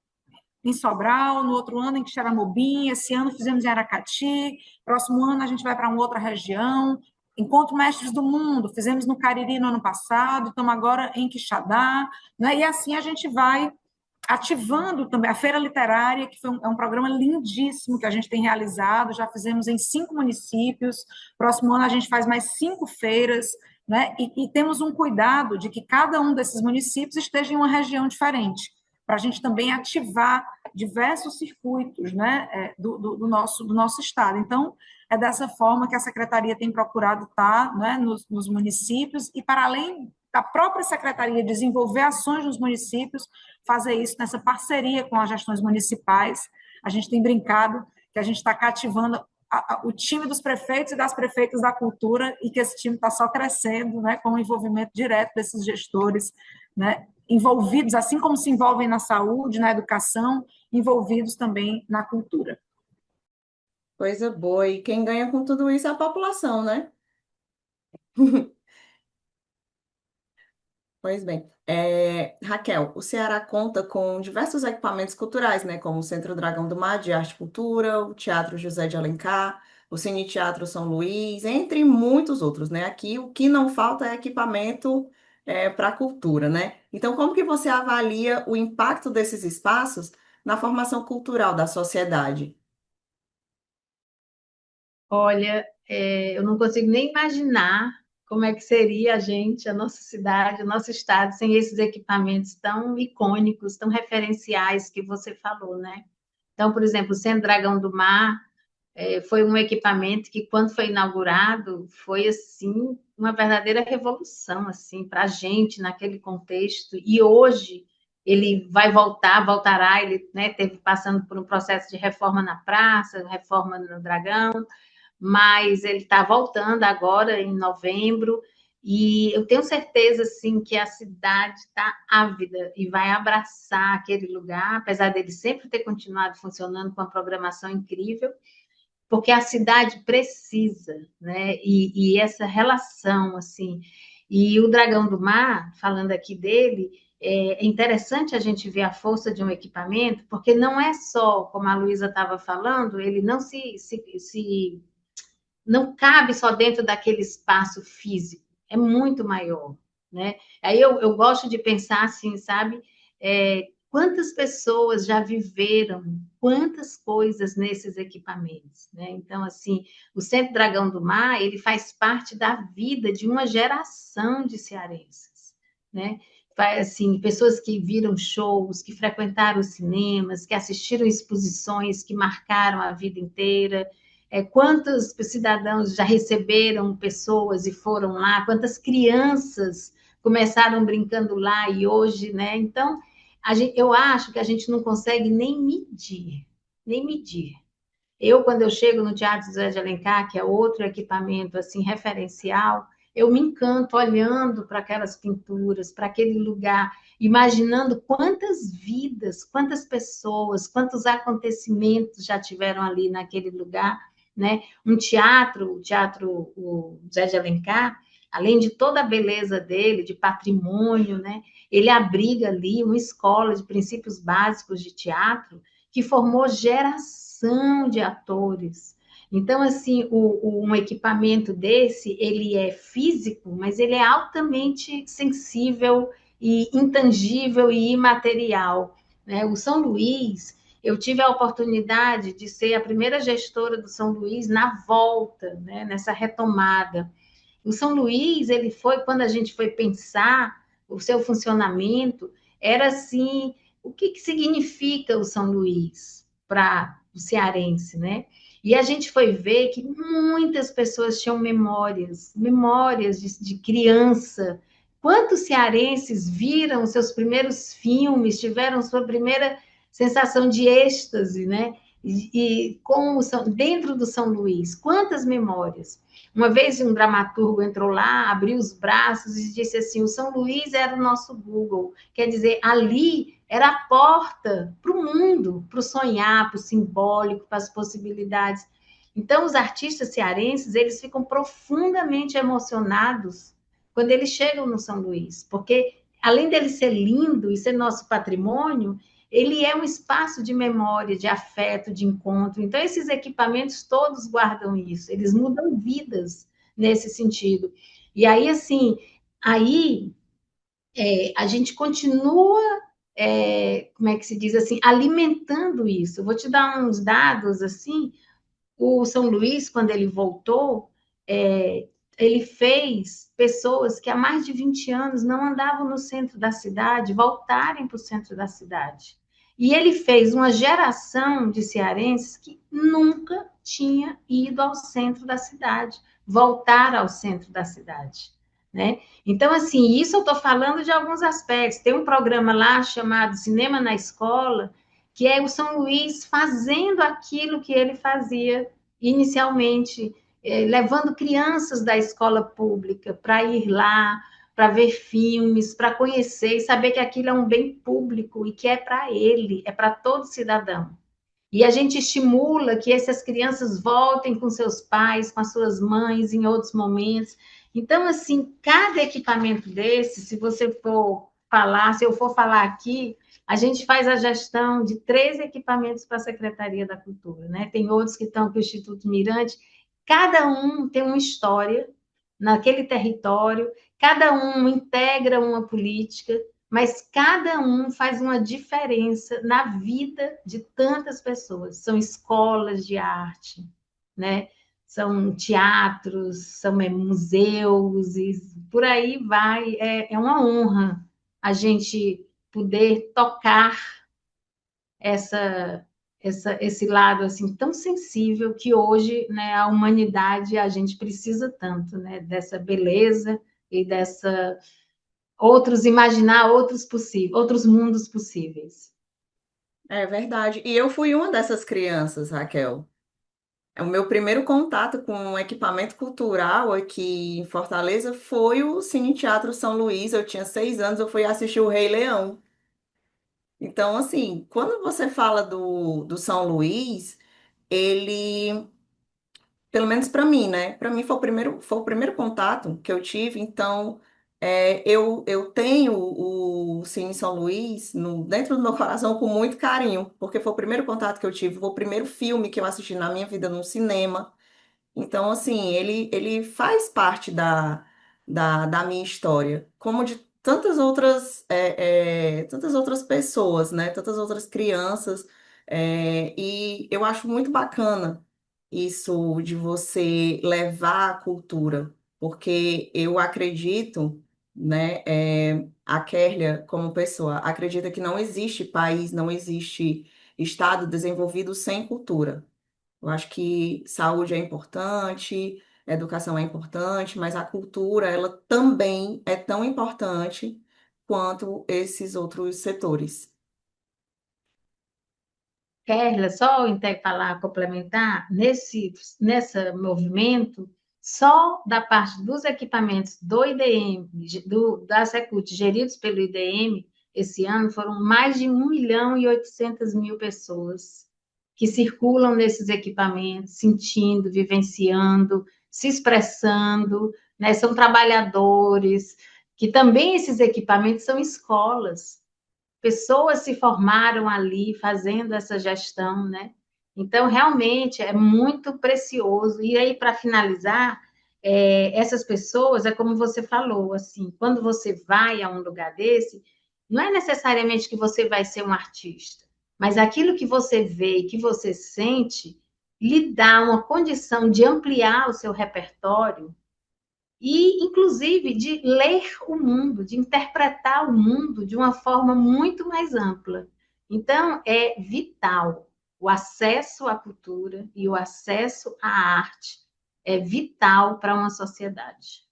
em Sobral, no outro ano em Quixeramobim, esse ano fizemos em Aracati, próximo ano a gente vai para uma outra região. Encontro Mestres do Mundo, fizemos no Cariri no ano passado, estamos agora em Quixadá, né? E assim a gente vai ativando também a Feira Literária, que é um programa lindíssimo que a gente tem realizado, já fizemos em 5 municípios, próximo ano a gente faz mais 5 feiras, né? E temos um cuidado de que cada um desses municípios esteja em uma região diferente, para a gente também ativar diversos circuitos, né, do nosso estado. Então, é dessa forma que a Secretaria tem procurado estar, né, nos municípios, e para além da própria Secretaria desenvolver ações nos municípios, fazer isso nessa parceria com as gestões municipais. A gente tem brincado que a gente está cativando o time dos prefeitos e das prefeitas da cultura, e que esse time está só crescendo, né, com o envolvimento direto desses gestores, né, envolvidos, assim como se envolvem na saúde, na educação, envolvidos também na cultura. Coisa boa. E quem ganha com tudo isso é a população, né? Pois bem. Raquel, o Ceará conta com diversos equipamentos culturais, né? Como o Centro Dragão do Mar de Arte e Cultura, o Teatro José de Alencar, o Cine Teatro São Luís, entre muitos outros, né? Aqui o que não falta é equipamento para a cultura, né? Então, como que você avalia o impacto desses espaços na formação cultural da sociedade? Olha, eu não consigo nem imaginar como é que seria a gente, a nossa cidade, o nosso estado, sem esses equipamentos tão icônicos, tão referenciais que você falou, né? Então, por exemplo, o Centro Dragão do Mar foi um equipamento que, quando foi inaugurado, foi assim uma verdadeira revolução assim para a gente naquele contexto. E hoje ele vai voltar, voltará. Ele, né, teve passando por um processo de reforma na praça, reforma no Dragão, mas ele está voltando agora em novembro. E eu tenho certeza, assim, que a cidade está ávida e vai abraçar aquele lugar, apesar dele sempre ter continuado funcionando com uma programação incrível, porque a cidade precisa, né? E essa relação, assim. E o Dragão do Mar, falando aqui dele, é interessante a gente ver a força de um equipamento, porque não é só, como a Luísa estava falando, ele não não cabe só dentro daquele espaço físico, é muito maior, né? Aí eu gosto de pensar assim, sabe? Quantas pessoas já viveram quantas coisas nesses equipamentos, né? Então, assim, o Centro Dragão do Mar, ele faz parte da vida de uma geração de cearenses, né? Assim, pessoas que viram shows, que frequentaram cinemas, que assistiram exposições que marcaram a vida inteira. Quantos cidadãos já receberam pessoas e foram lá? Quantas crianças começaram brincando lá e hoje, né? Então, eu acho que a gente não consegue nem medir, nem medir. Quando eu chego no Teatro José de Alencar, que é outro equipamento assim referencial, eu me encanto olhando para aquelas pinturas, para aquele lugar, imaginando quantas vidas, quantas pessoas, quantos acontecimentos já tiveram ali naquele lugar, né? O teatro o José de Alencar, além de toda a beleza dele, de patrimônio, né? Ele abriga ali uma escola de princípios básicos de teatro que formou geração de atores. Então, assim, um equipamento desse, ele é físico, mas ele é altamente sensível e intangível e imaterial, né? O São Luís, eu tive a oportunidade de ser a primeira gestora do São Luís na volta, né? Nessa retomada. O São Luís, ele foi, quando a gente foi pensar o seu funcionamento, era assim, o que significa o São Luís para o cearense, né? E a gente foi ver que muitas pessoas tinham memórias de criança. Quantos cearenses viram seus primeiros filmes, tiveram sua primeira sensação de êxtase, né? E com dentro do São Luís, quantas memórias? Uma vez um dramaturgo entrou lá, abriu os braços e disse assim: o São Luís era o nosso Google. Quer dizer, ali era a porta para o mundo, para o sonhar, para o simbólico, para as possibilidades. Então, os artistas cearenses, eles ficam profundamente emocionados quando eles chegam no São Luís, porque além dele ser lindo e ser nosso patrimônio, ele é um espaço de memória, de afeto, de encontro. Então, esses equipamentos todos guardam isso, eles mudam vidas nesse sentido. E aí, assim, aí a gente continua, como é que se diz assim, alimentando isso. Eu vou te dar uns dados, assim, o São Luís, quando ele voltou, ele fez pessoas que há mais de 20 anos não andavam no centro da cidade voltarem para o centro da cidade. E ele fez uma geração de cearenses que nunca tinha ido ao centro da cidade, voltar ao centro da cidade, né? Então, assim, isso eu estou falando de alguns aspectos. Tem um programa lá chamado Cinema na Escola, que é o São Luís fazendo aquilo que ele fazia inicialmente, levando crianças da escola pública para ir lá, para ver filmes, para conhecer e saber que aquilo é um bem público e que é para ele, é para todo cidadão. E a gente estimula que essas crianças voltem com seus pais, com as suas mães em outros momentos. Então, assim, cada equipamento desse, se você for falar, se eu for falar aqui, a gente faz a gestão de 3 equipamentos para a Secretaria da Cultura, né? Tem outros que estão com o Instituto Mirante, cada um tem uma história naquele território, cada um integra uma política, mas cada um faz uma diferença na vida de tantas pessoas. São escolas de arte, né? São teatros, são museus, e por aí vai. É uma honra a gente poder tocar essa, esse lado assim tão sensível que hoje, né, a humanidade a gente precisa tanto, né, dessa beleza e dessa imaginar outros mundos possíveis. É verdade. E eu fui uma dessas crianças, Raquel. O meu primeiro contato com um equipamento cultural aqui em Fortaleza foi o Cine Teatro São Luís. Eu tinha 6 anos, eu fui assistir o Rei Leão. Então, assim, quando você fala do São Luís, ele, pelo menos para mim, né? Para mim foi o primeiro contato que eu tive. Então, eu tenho o Cine São Luís dentro do meu coração com muito carinho, porque foi o primeiro contato que eu tive, foi o primeiro filme que eu assisti na minha vida no cinema. Então, assim, ele faz parte da minha história, como de tantas outras pessoas, né? Tantas outras crianças. E eu acho muito bacana isso de você levar a cultura, porque eu acredito, né? A Kélia, como pessoa, acredita que não existe país, não existe estado desenvolvido sem cultura. Eu acho que saúde é importante, educação é importante, mas a cultura, ela também é tão importante quanto esses outros setores. Kerla, só falar, complementar, nesse movimento, só da parte dos equipamentos do IDM, da Secult, geridos pelo IDM, esse ano foram mais de 1.800.000 pessoas que circulam nesses equipamentos, sentindo, vivenciando, se expressando, né? São trabalhadores, que também esses equipamentos são escolas, pessoas se formaram ali fazendo essa gestão, né? Então, realmente, é muito precioso. E aí, para finalizar, essas pessoas, é como você falou, assim, quando você vai a um lugar desse, não é necessariamente que você vai ser um artista, mas aquilo que você vê e que você sente lhe dá uma condição de ampliar o seu repertório e, inclusive, de ler o mundo, de interpretar o mundo de uma forma muito mais ampla. Então, é vital o acesso à cultura e o acesso à arte é vital para uma sociedade.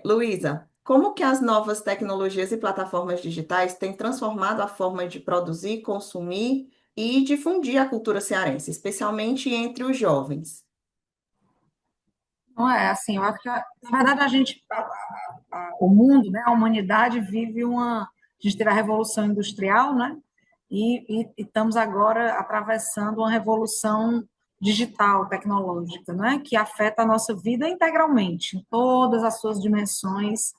Luísa, como que as novas tecnologias e plataformas digitais têm transformado a forma de produzir, consumir e difundir a cultura cearense, especialmente entre os jovens? Não é assim, eu acho que, na verdade, o mundo, né, a humanidade vive a gente teve a Revolução Industrial, né, e estamos agora atravessando uma revolução digital, tecnológica, né, que afeta a nossa vida integralmente, em todas as suas dimensões,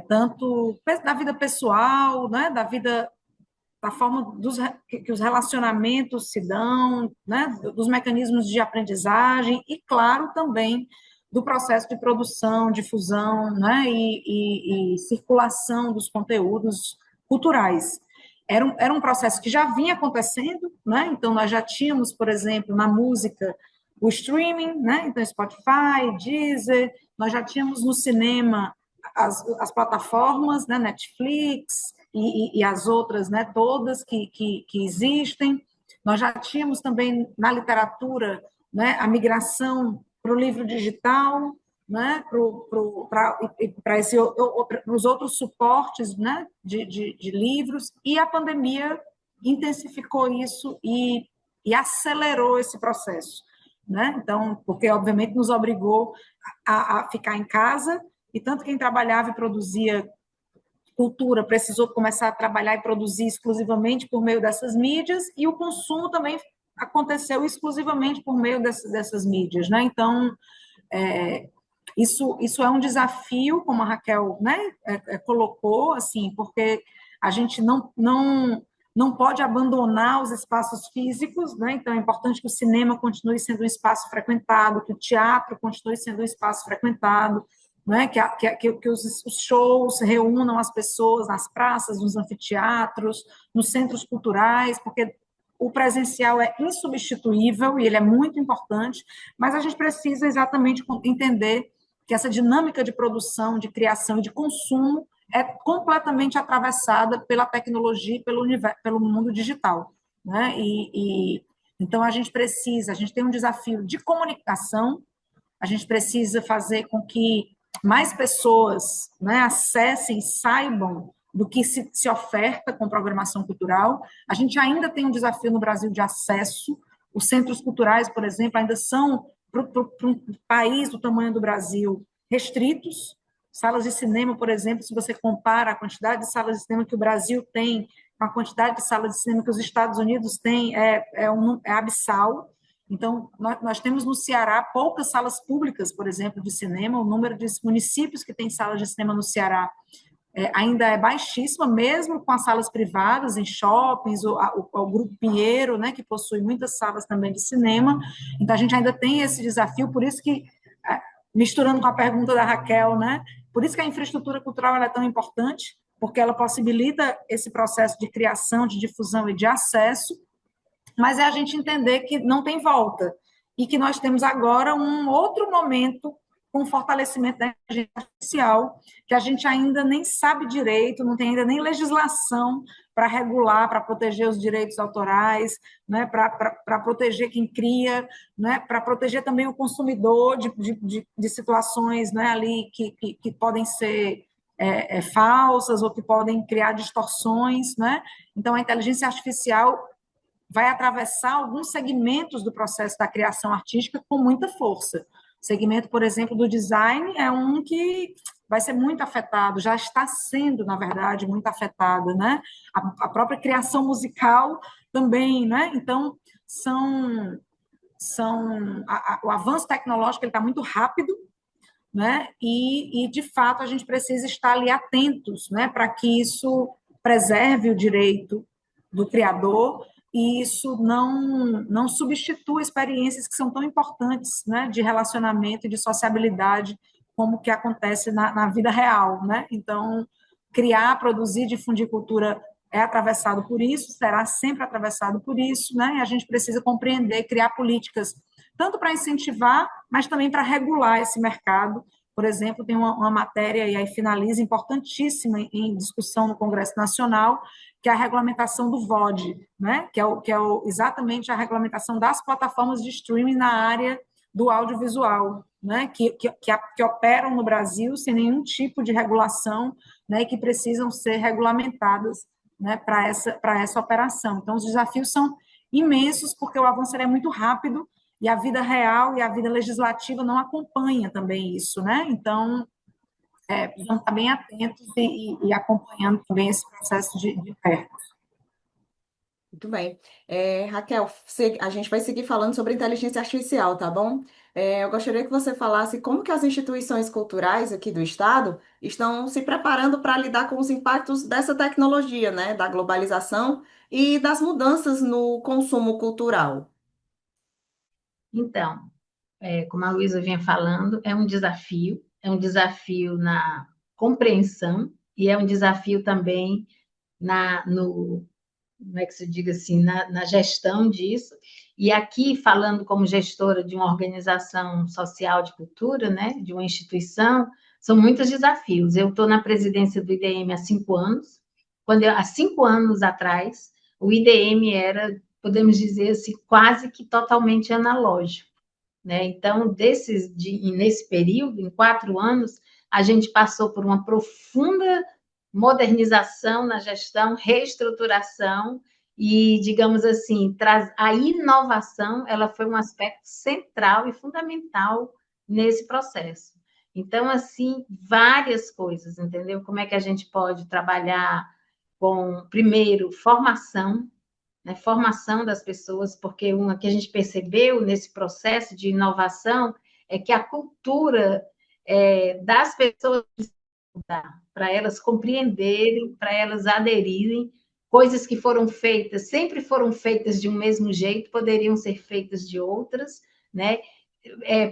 tanto da vida pessoal, né, da forma que os relacionamentos se dão, né, dos mecanismos de aprendizagem e, claro, também do processo de produção, difusão, né, e circulação dos conteúdos culturais. Era um processo que já vinha acontecendo, né, então nós já tínhamos, por exemplo, na música, o streaming, né, então Spotify, Deezer, nós já tínhamos no cinema as plataformas, né, Netflix, e as outras, né, todas que existem. Nós já tínhamos também na literatura, né, a migração para o livro digital, né, para os outros suportes, né, de livros, e a pandemia intensificou isso e acelerou esse processo. Né? Então, porque obviamente nos obrigou a ficar em casa, e tanto quem trabalhava e produzia cultura precisou começar a trabalhar e produzir exclusivamente por meio dessas mídias, e o consumo também aconteceu exclusivamente por meio dessas mídias, né? Então, isso é um desafio, como a Raquel, né, colocou, assim, porque a gente não pode abandonar os espaços físicos, né? Então é importante que o cinema continue sendo um espaço frequentado, que o teatro continue sendo um espaço frequentado, não é? Que os shows reúnam as pessoas nas praças, nos anfiteatros, nos centros culturais, porque o presencial é insubstituível e ele é muito importante, mas a gente precisa exatamente entender que essa dinâmica de produção, de criação e de consumo é completamente atravessada pela tecnologia e pelo mundo digital, né? Então a gente tem um desafio de comunicação, a gente precisa fazer com que mais pessoas, né, acessem, saibam do que se oferta com programação cultural. A gente ainda tem um desafio no Brasil de acesso. Os centros culturais, por exemplo, ainda são, para um país do tamanho do Brasil, restritos. Salas de cinema, por exemplo, se você compara a quantidade de salas de cinema que o Brasil tem com a quantidade de salas de cinema que os Estados Unidos têm, é abissal. Então, nós temos no Ceará poucas salas públicas, por exemplo, de cinema. O número de municípios que têm salas de cinema no Ceará ainda é baixíssima, mesmo com as salas privadas em shoppings, o Grupo Pinheiro, né, que possui muitas salas também de cinema. Então, a gente ainda tem esse desafio, por isso que, misturando com a pergunta da Raquel, né, por isso que a infraestrutura cultural é tão importante, porque ela possibilita esse processo de criação, de difusão e de acesso, mas é a gente entender que não tem volta e que nós temos agora um outro momento com o fortalecimento da inteligência artificial, que a gente ainda nem sabe direito, não tem ainda nem legislação para regular, para proteger os direitos autorais, né, para proteger quem cria, né, para proteger também o consumidor de situações, né, ali que podem ser falsas ou que podem criar distorções, né? Então, a inteligência artificial vai atravessar alguns segmentos do processo da criação artística com muita força. O segmento, por exemplo, do design é um que vai ser muito afetado, já está sendo, na verdade, muito afetado, né? A própria criação musical também, né? Então, o avanço tecnológico está muito rápido, né? De fato, a gente precisa estar ali atentos, né? Para que isso preserve o direito do criador e isso não substitua experiências que são tão importantes, né, de relacionamento e de sociabilidade, como que acontece na vida real, né? Então, criar, produzir, difundir cultura é atravessado por isso, será sempre atravessado por isso, né? E a gente precisa compreender, criar políticas tanto para incentivar, mas também para regular esse mercado. Por exemplo, tem uma matéria, e aí finaliza, importantíssima em discussão no Congresso Nacional, que é a regulamentação do VOD, né? que é exatamente a regulamentação das plataformas de streaming na área do audiovisual, né? Que operam no Brasil sem nenhum tipo de regulação, né? E que precisam ser regulamentadas, né? Para essa operação. Então, os desafios são imensos, porque o avanço é muito rápido e a vida real e a vida legislativa não acompanha também isso, né? Então, precisamos estar bem atentos e acompanhando também esse processo de perto. Muito bem. Raquel, a gente vai seguir falando sobre inteligência artificial, tá bom? Eu gostaria que você falasse como que as instituições culturais aqui do Estado estão se preparando para lidar com os impactos dessa tecnologia, né? Da globalização e das mudanças no consumo cultural. Então, como a Luísa vinha falando, é um desafio na compreensão e é um desafio também como é que se diga assim, na gestão disso. E aqui, falando como gestora de uma organização social de cultura, né, de uma instituição, são muitos desafios. Eu estou na presidência do IDM há 5 anos, há 5 anos atrás, o IDM era, podemos dizer assim, quase que totalmente analógico, né? Então, nesse período, em 4 anos, a gente passou por uma profunda modernização na gestão, reestruturação e, digamos assim, a inovação, ela foi um aspecto central e fundamental nesse processo. Então, assim, várias coisas, entendeu? Como é que a gente pode trabalhar com, primeiro, formação, né? Formação das pessoas, porque uma que a gente percebeu nesse processo de inovação é que a cultura das pessoas para elas compreenderem, para elas aderirem, coisas que foram feitas, sempre foram feitas de um mesmo jeito, poderiam ser feitas de outras, né?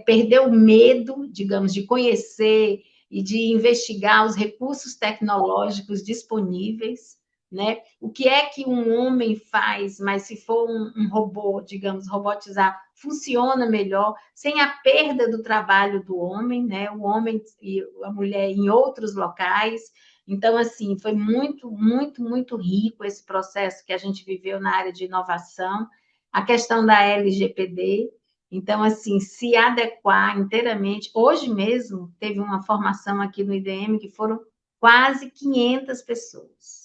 Perder o medo, digamos, de conhecer e de investigar os recursos tecnológicos disponíveis, né? O que é que um homem faz, mas se for um robô, digamos, robotizar, funciona melhor, sem a perda do trabalho do homem, né? O homem e a mulher em outros locais. Então, assim, foi muito, muito, muito rico esse processo que a gente viveu na área de inovação. A questão da LGPD, então, assim, se adequar inteiramente. Hoje mesmo, teve uma formação aqui no IDM que foram quase 500 pessoas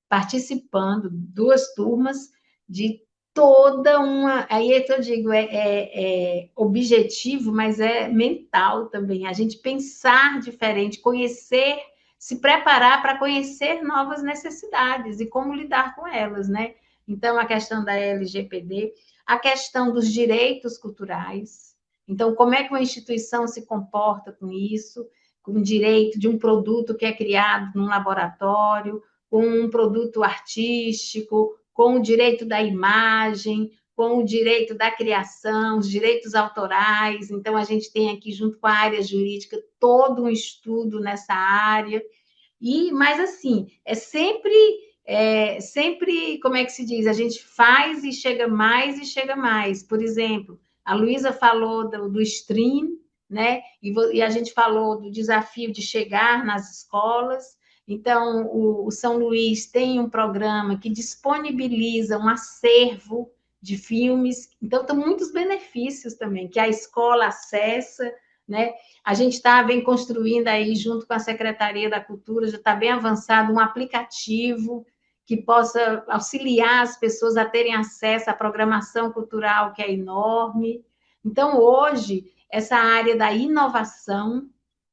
participando, 2 turmas de toda uma. Aí é que eu digo, é objetivo, mas é mental também. A gente pensar diferente, conhecer, se preparar para conhecer novas necessidades e como lidar com elas, né? Então, a questão da LGPD, a questão dos direitos culturais. Então, como é que uma instituição se comporta com isso? Com o direito de um produto que é criado num laboratório, com um produto artístico, com o direito da imagem, com o direito da criação, os direitos autorais. Então, a gente tem aqui, junto com a área jurídica, todo um estudo nessa área. Mas assim, sempre, como é que se diz? A gente faz e chega mais e chega mais. Por exemplo, a Luísa falou do stream, né? E a gente falou do desafio de chegar nas escolas. Então, o São Luís tem um programa que disponibiliza um acervo de filmes. Então, tem muitos benefícios também, que a escola acessa, né? A gente vem construindo aí, junto com a Secretaria da Cultura, já está bem avançado, um aplicativo que possa auxiliar as pessoas a terem acesso à programação cultural, que é enorme. Então, hoje, essa área da inovação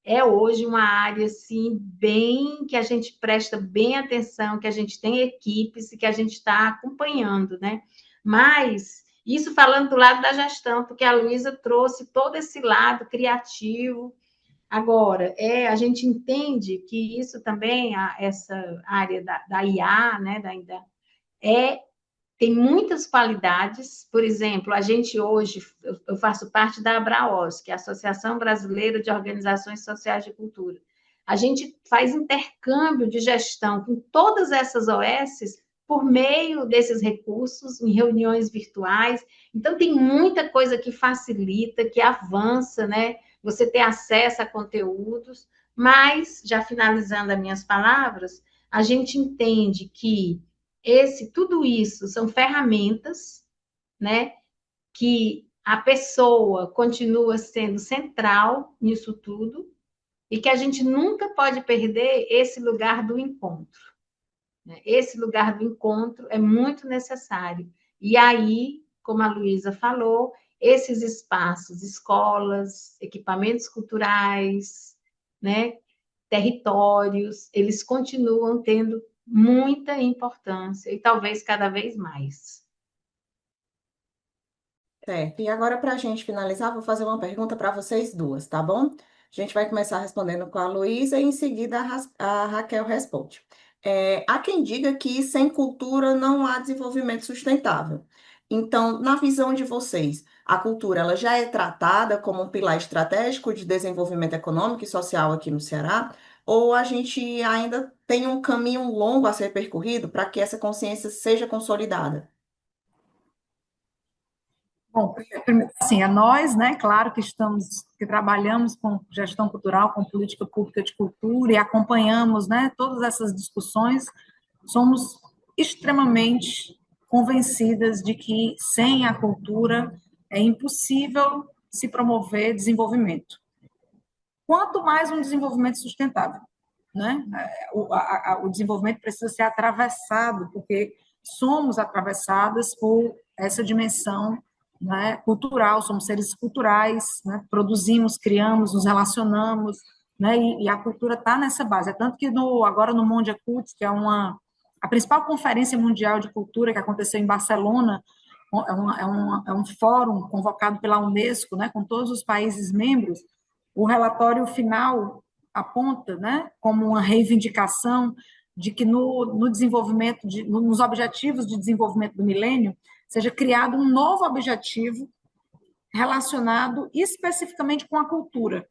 é hoje uma área, assim, bem que a gente presta bem atenção, que a gente tem equipes e que a gente está acompanhando, né? Mas isso falando do lado da gestão, porque a Luísa trouxe todo esse lado criativo. Agora, a gente entende que isso também, essa área da IA, né, é, tem muitas qualidades. Por exemplo, a gente hoje, eu faço parte da ABRAOS, que é a Associação Brasileira de Organizações Sociais de Cultura. A gente faz intercâmbio de gestão com todas essas OSs por meio desses recursos, em reuniões virtuais. Então, tem muita coisa que facilita, que avança, né? Você ter acesso a conteúdos, mas, já finalizando as minhas palavras, a gente entende que tudo isso são ferramentas, né, que a pessoa continua sendo central nisso tudo e que a gente nunca pode perder esse lugar do encontro, né? Esse lugar do encontro é muito necessário. E aí, como a Luísa falou, esses espaços, escolas, equipamentos culturais, né, territórios, eles continuam tendo muita importância e talvez cada vez mais. Certo. E agora, para a gente finalizar, vou fazer uma pergunta para vocês duas, tá bom? A gente vai começar respondendo com a Luísa e em seguida a Raquel responde. Há quem diga que sem cultura não há desenvolvimento sustentável. Então, na visão de vocês, a cultura ela já é tratada como um pilar estratégico de desenvolvimento econômico e social aqui no Ceará? Ou a gente ainda tem um caminho longo a ser percorrido para que essa consciência seja consolidada? Bom, assim, a nós, né, claro que trabalhamos com gestão cultural, com política pública de cultura e acompanhamos, né, todas essas discussões, somos extremamente convencidas de que sem a cultura é impossível se promover desenvolvimento. Quanto mais um desenvolvimento sustentável, né? O desenvolvimento precisa ser atravessado, porque somos atravessadas por essa dimensão, né, cultural, somos seres culturais, né, produzimos, criamos, nos relacionamos, né, e a cultura está nessa base. É tanto que agora no Mondia Cults, que é a principal conferência mundial de cultura que aconteceu em Barcelona, é um fórum convocado pela Unesco, né, com todos os países membros. O relatório final aponta, né, como uma reivindicação de que no desenvolvimento, nos objetivos de desenvolvimento do milênio, seja criado um novo objetivo relacionado especificamente com a cultura,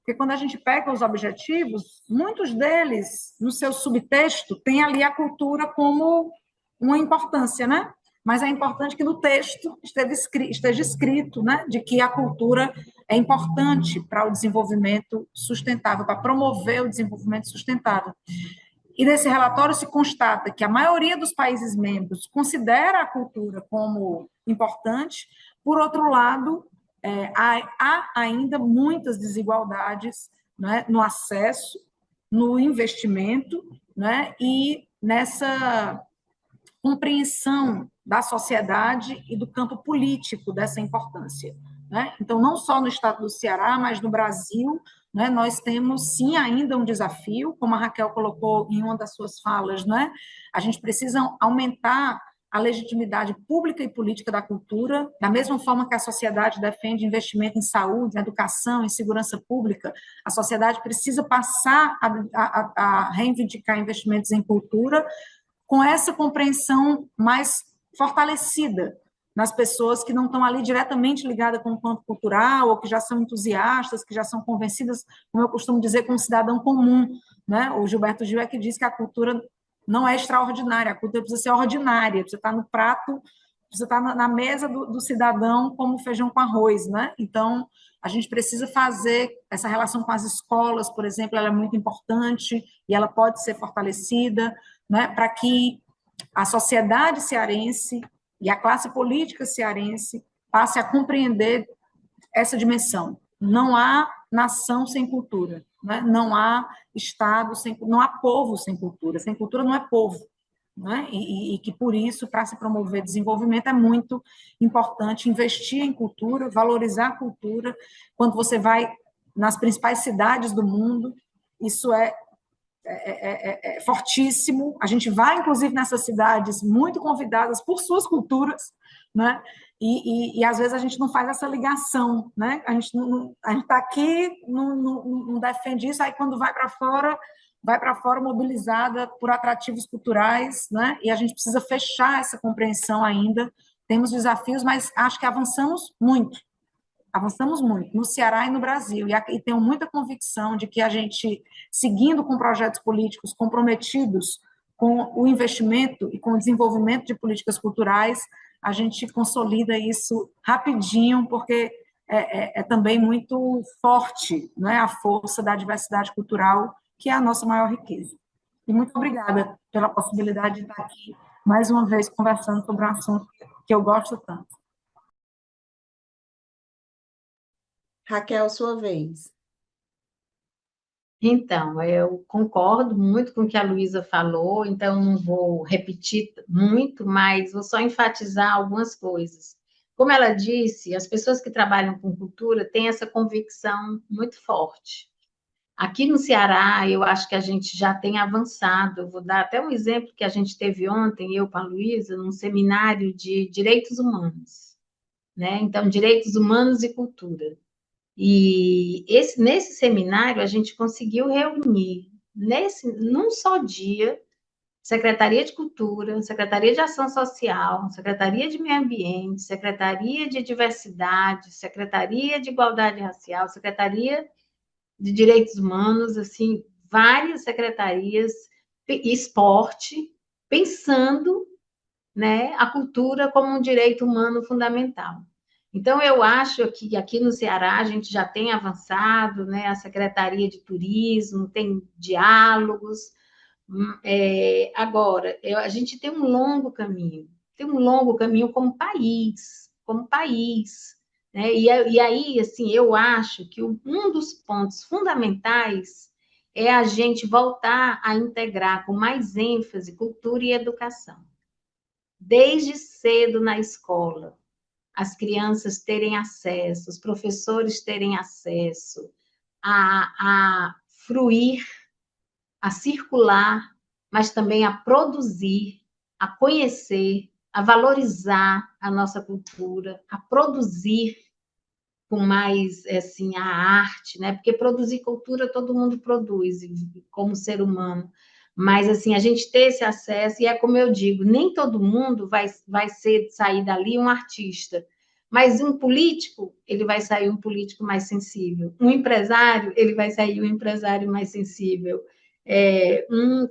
Porque quando a gente pega os objetivos, muitos deles, no seu subtexto, tem ali a cultura como uma importância, né? Mas é importante que no texto esteja escrito, né, de que a cultura é importante para o desenvolvimento sustentável, para promover o desenvolvimento sustentável. E nesse relatório se constata que a maioria dos países membros considera a cultura como importante. Por outro lado, há ainda muitas desigualdades, né, no acesso, no investimento, né, e nessa compreensão da sociedade e do campo político dessa importância, né? Então, não só no estado do Ceará, mas no Brasil, né, nós temos, sim, ainda um desafio, como a Raquel colocou em uma das suas falas, né? A gente precisa aumentar a legitimidade pública e política da cultura, da mesma forma que a sociedade defende investimento em saúde, em educação, em segurança pública, a sociedade precisa passar a reivindicar investimentos em cultura, com essa compreensão mais fortalecida nas pessoas que não estão ali diretamente ligadas com o campo cultural, ou que já são entusiastas, que já são convencidas, como eu costumo dizer, como um cidadão comum, né? O Gilberto Gil é que diz que a cultura não é extraordinária, a cultura precisa ser ordinária, precisa estar no prato, precisa estar na mesa do cidadão como feijão com arroz, né? Então, a gente precisa fazer essa relação com as escolas, por exemplo, ela é muito importante e ela pode ser fortalecida, né, para que a sociedade cearense e a classe política cearense passe a compreender essa dimensão. Não há nação sem cultura, né? Não há Estado sem, não há povo sem cultura. Sem cultura não é povo, né? E que por isso, para se promover desenvolvimento, é muito importante investir em cultura, valorizar a cultura. Quando você vai nas principais cidades do mundo, isso é fortíssimo. A gente vai, inclusive, nessas cidades muito convidadas por suas culturas, né? E às vezes a gente não faz essa ligação, né? A gente está aqui, não defende isso, aí quando vai para fora mobilizada por atrativos culturais, né? E a gente precisa fechar essa compreensão ainda. Temos desafios, mas acho que avançamos muito no Ceará e no Brasil, e tenho muita convicção de que a gente, seguindo com projetos políticos comprometidos com o investimento e com o desenvolvimento de políticas culturais, a gente consolida isso rapidinho, porque é também muito forte, não é, a força da diversidade cultural, que é a nossa maior riqueza. E muito obrigada pela possibilidade de estar aqui mais uma vez conversando sobre um assunto que eu gosto tanto. Raquel, sua vez. Então, eu concordo muito com o que a Luísa falou, então não vou repetir muito, mas vou só enfatizar algumas coisas. Como ela disse, as pessoas que trabalham com cultura têm essa convicção muito forte. Aqui no Ceará, eu acho que a gente já tem avançado. Eu vou dar até um exemplo que a gente teve ontem, eu com a Luísa, num seminário de direitos humanos, né? Então, direitos humanos e cultura. E nesse seminário a gente conseguiu reunir num só dia Secretaria de Cultura, Secretaria de Ação Social, Secretaria de Meio Ambiente, Secretaria de Diversidade, Secretaria de Igualdade Racial, Secretaria de Direitos Humanos, assim, várias secretarias, esporte, pensando, né, a cultura como um direito humano fundamental. Então, eu acho que aqui no Ceará a gente já tem avançado, né? A Secretaria de Turismo tem diálogos. Agora, a gente tem um longo caminho como país, né? E aí, assim, eu acho que um dos pontos fundamentais é a gente voltar a integrar com mais ênfase cultura e educação. Desde cedo na escola, as crianças terem acesso, os professores terem acesso a fruir, a circular, mas também a produzir, a conhecer, a valorizar a nossa cultura, a produzir com mais, assim, a arte, né? Porque produzir cultura todo mundo produz, como ser humano. Mas, assim, a gente ter esse acesso, e é como eu digo, nem todo mundo vai sair dali um artista, Mas um político, ele vai sair um político mais sensível. Um empresário, ele vai sair um empresário mais sensível.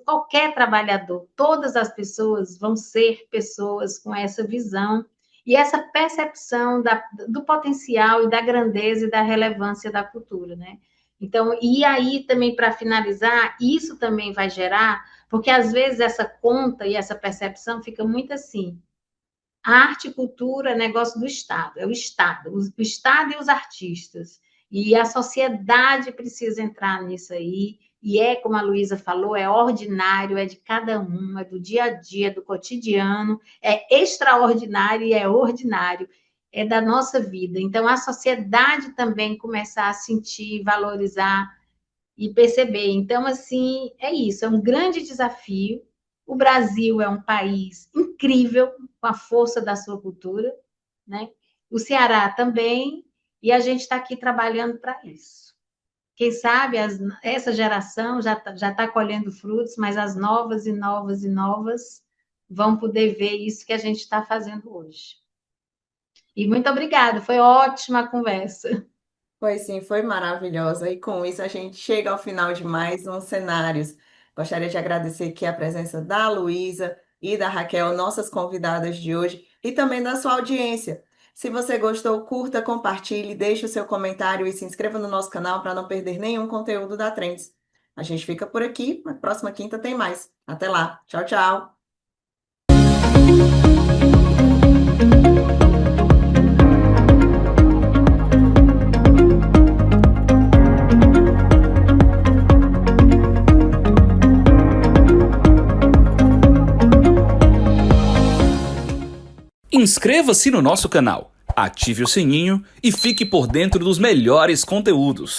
Qualquer trabalhador, todas as pessoas vão ser pessoas com essa visão e essa percepção do potencial e da grandeza e da relevância da cultura, né? Então, e aí também, para finalizar, isso também vai gerar, porque às vezes essa conta e essa percepção fica muito assim, a arte e cultura é negócio do Estado, é o Estado e os artistas. E a sociedade precisa entrar nisso aí, e como a Luísa falou, é ordinário, é de cada um, é do dia a dia, do cotidiano, é extraordinário e é ordinário, é da nossa vida. Então, a sociedade também começar a sentir, valorizar e perceber. Então, assim, é isso, é um grande desafio. O Brasil é um país incrível, com a força da sua cultura, né? O Ceará também, e a gente está aqui trabalhando para isso. Quem sabe essa geração já tá colhendo frutos, mas as novas e novas e novas vão poder ver isso que a gente está fazendo hoje. E muito obrigada, foi ótima a conversa. Pois sim, foi maravilhosa. E com isso a gente chega ao final de mais um Cenários. Gostaria de agradecer aqui a presença da Luísa e da Raquel, nossas convidadas de hoje, e também da sua audiência. Se você gostou, curta, compartilhe, deixe o seu comentário e se inscreva no nosso canal para não perder nenhum conteúdo da Trends. A gente fica por aqui, na próxima quinta tem mais. Até lá. Tchau, tchau. Inscreva-se no nosso canal, ative o sininho e fique por dentro dos melhores conteúdos.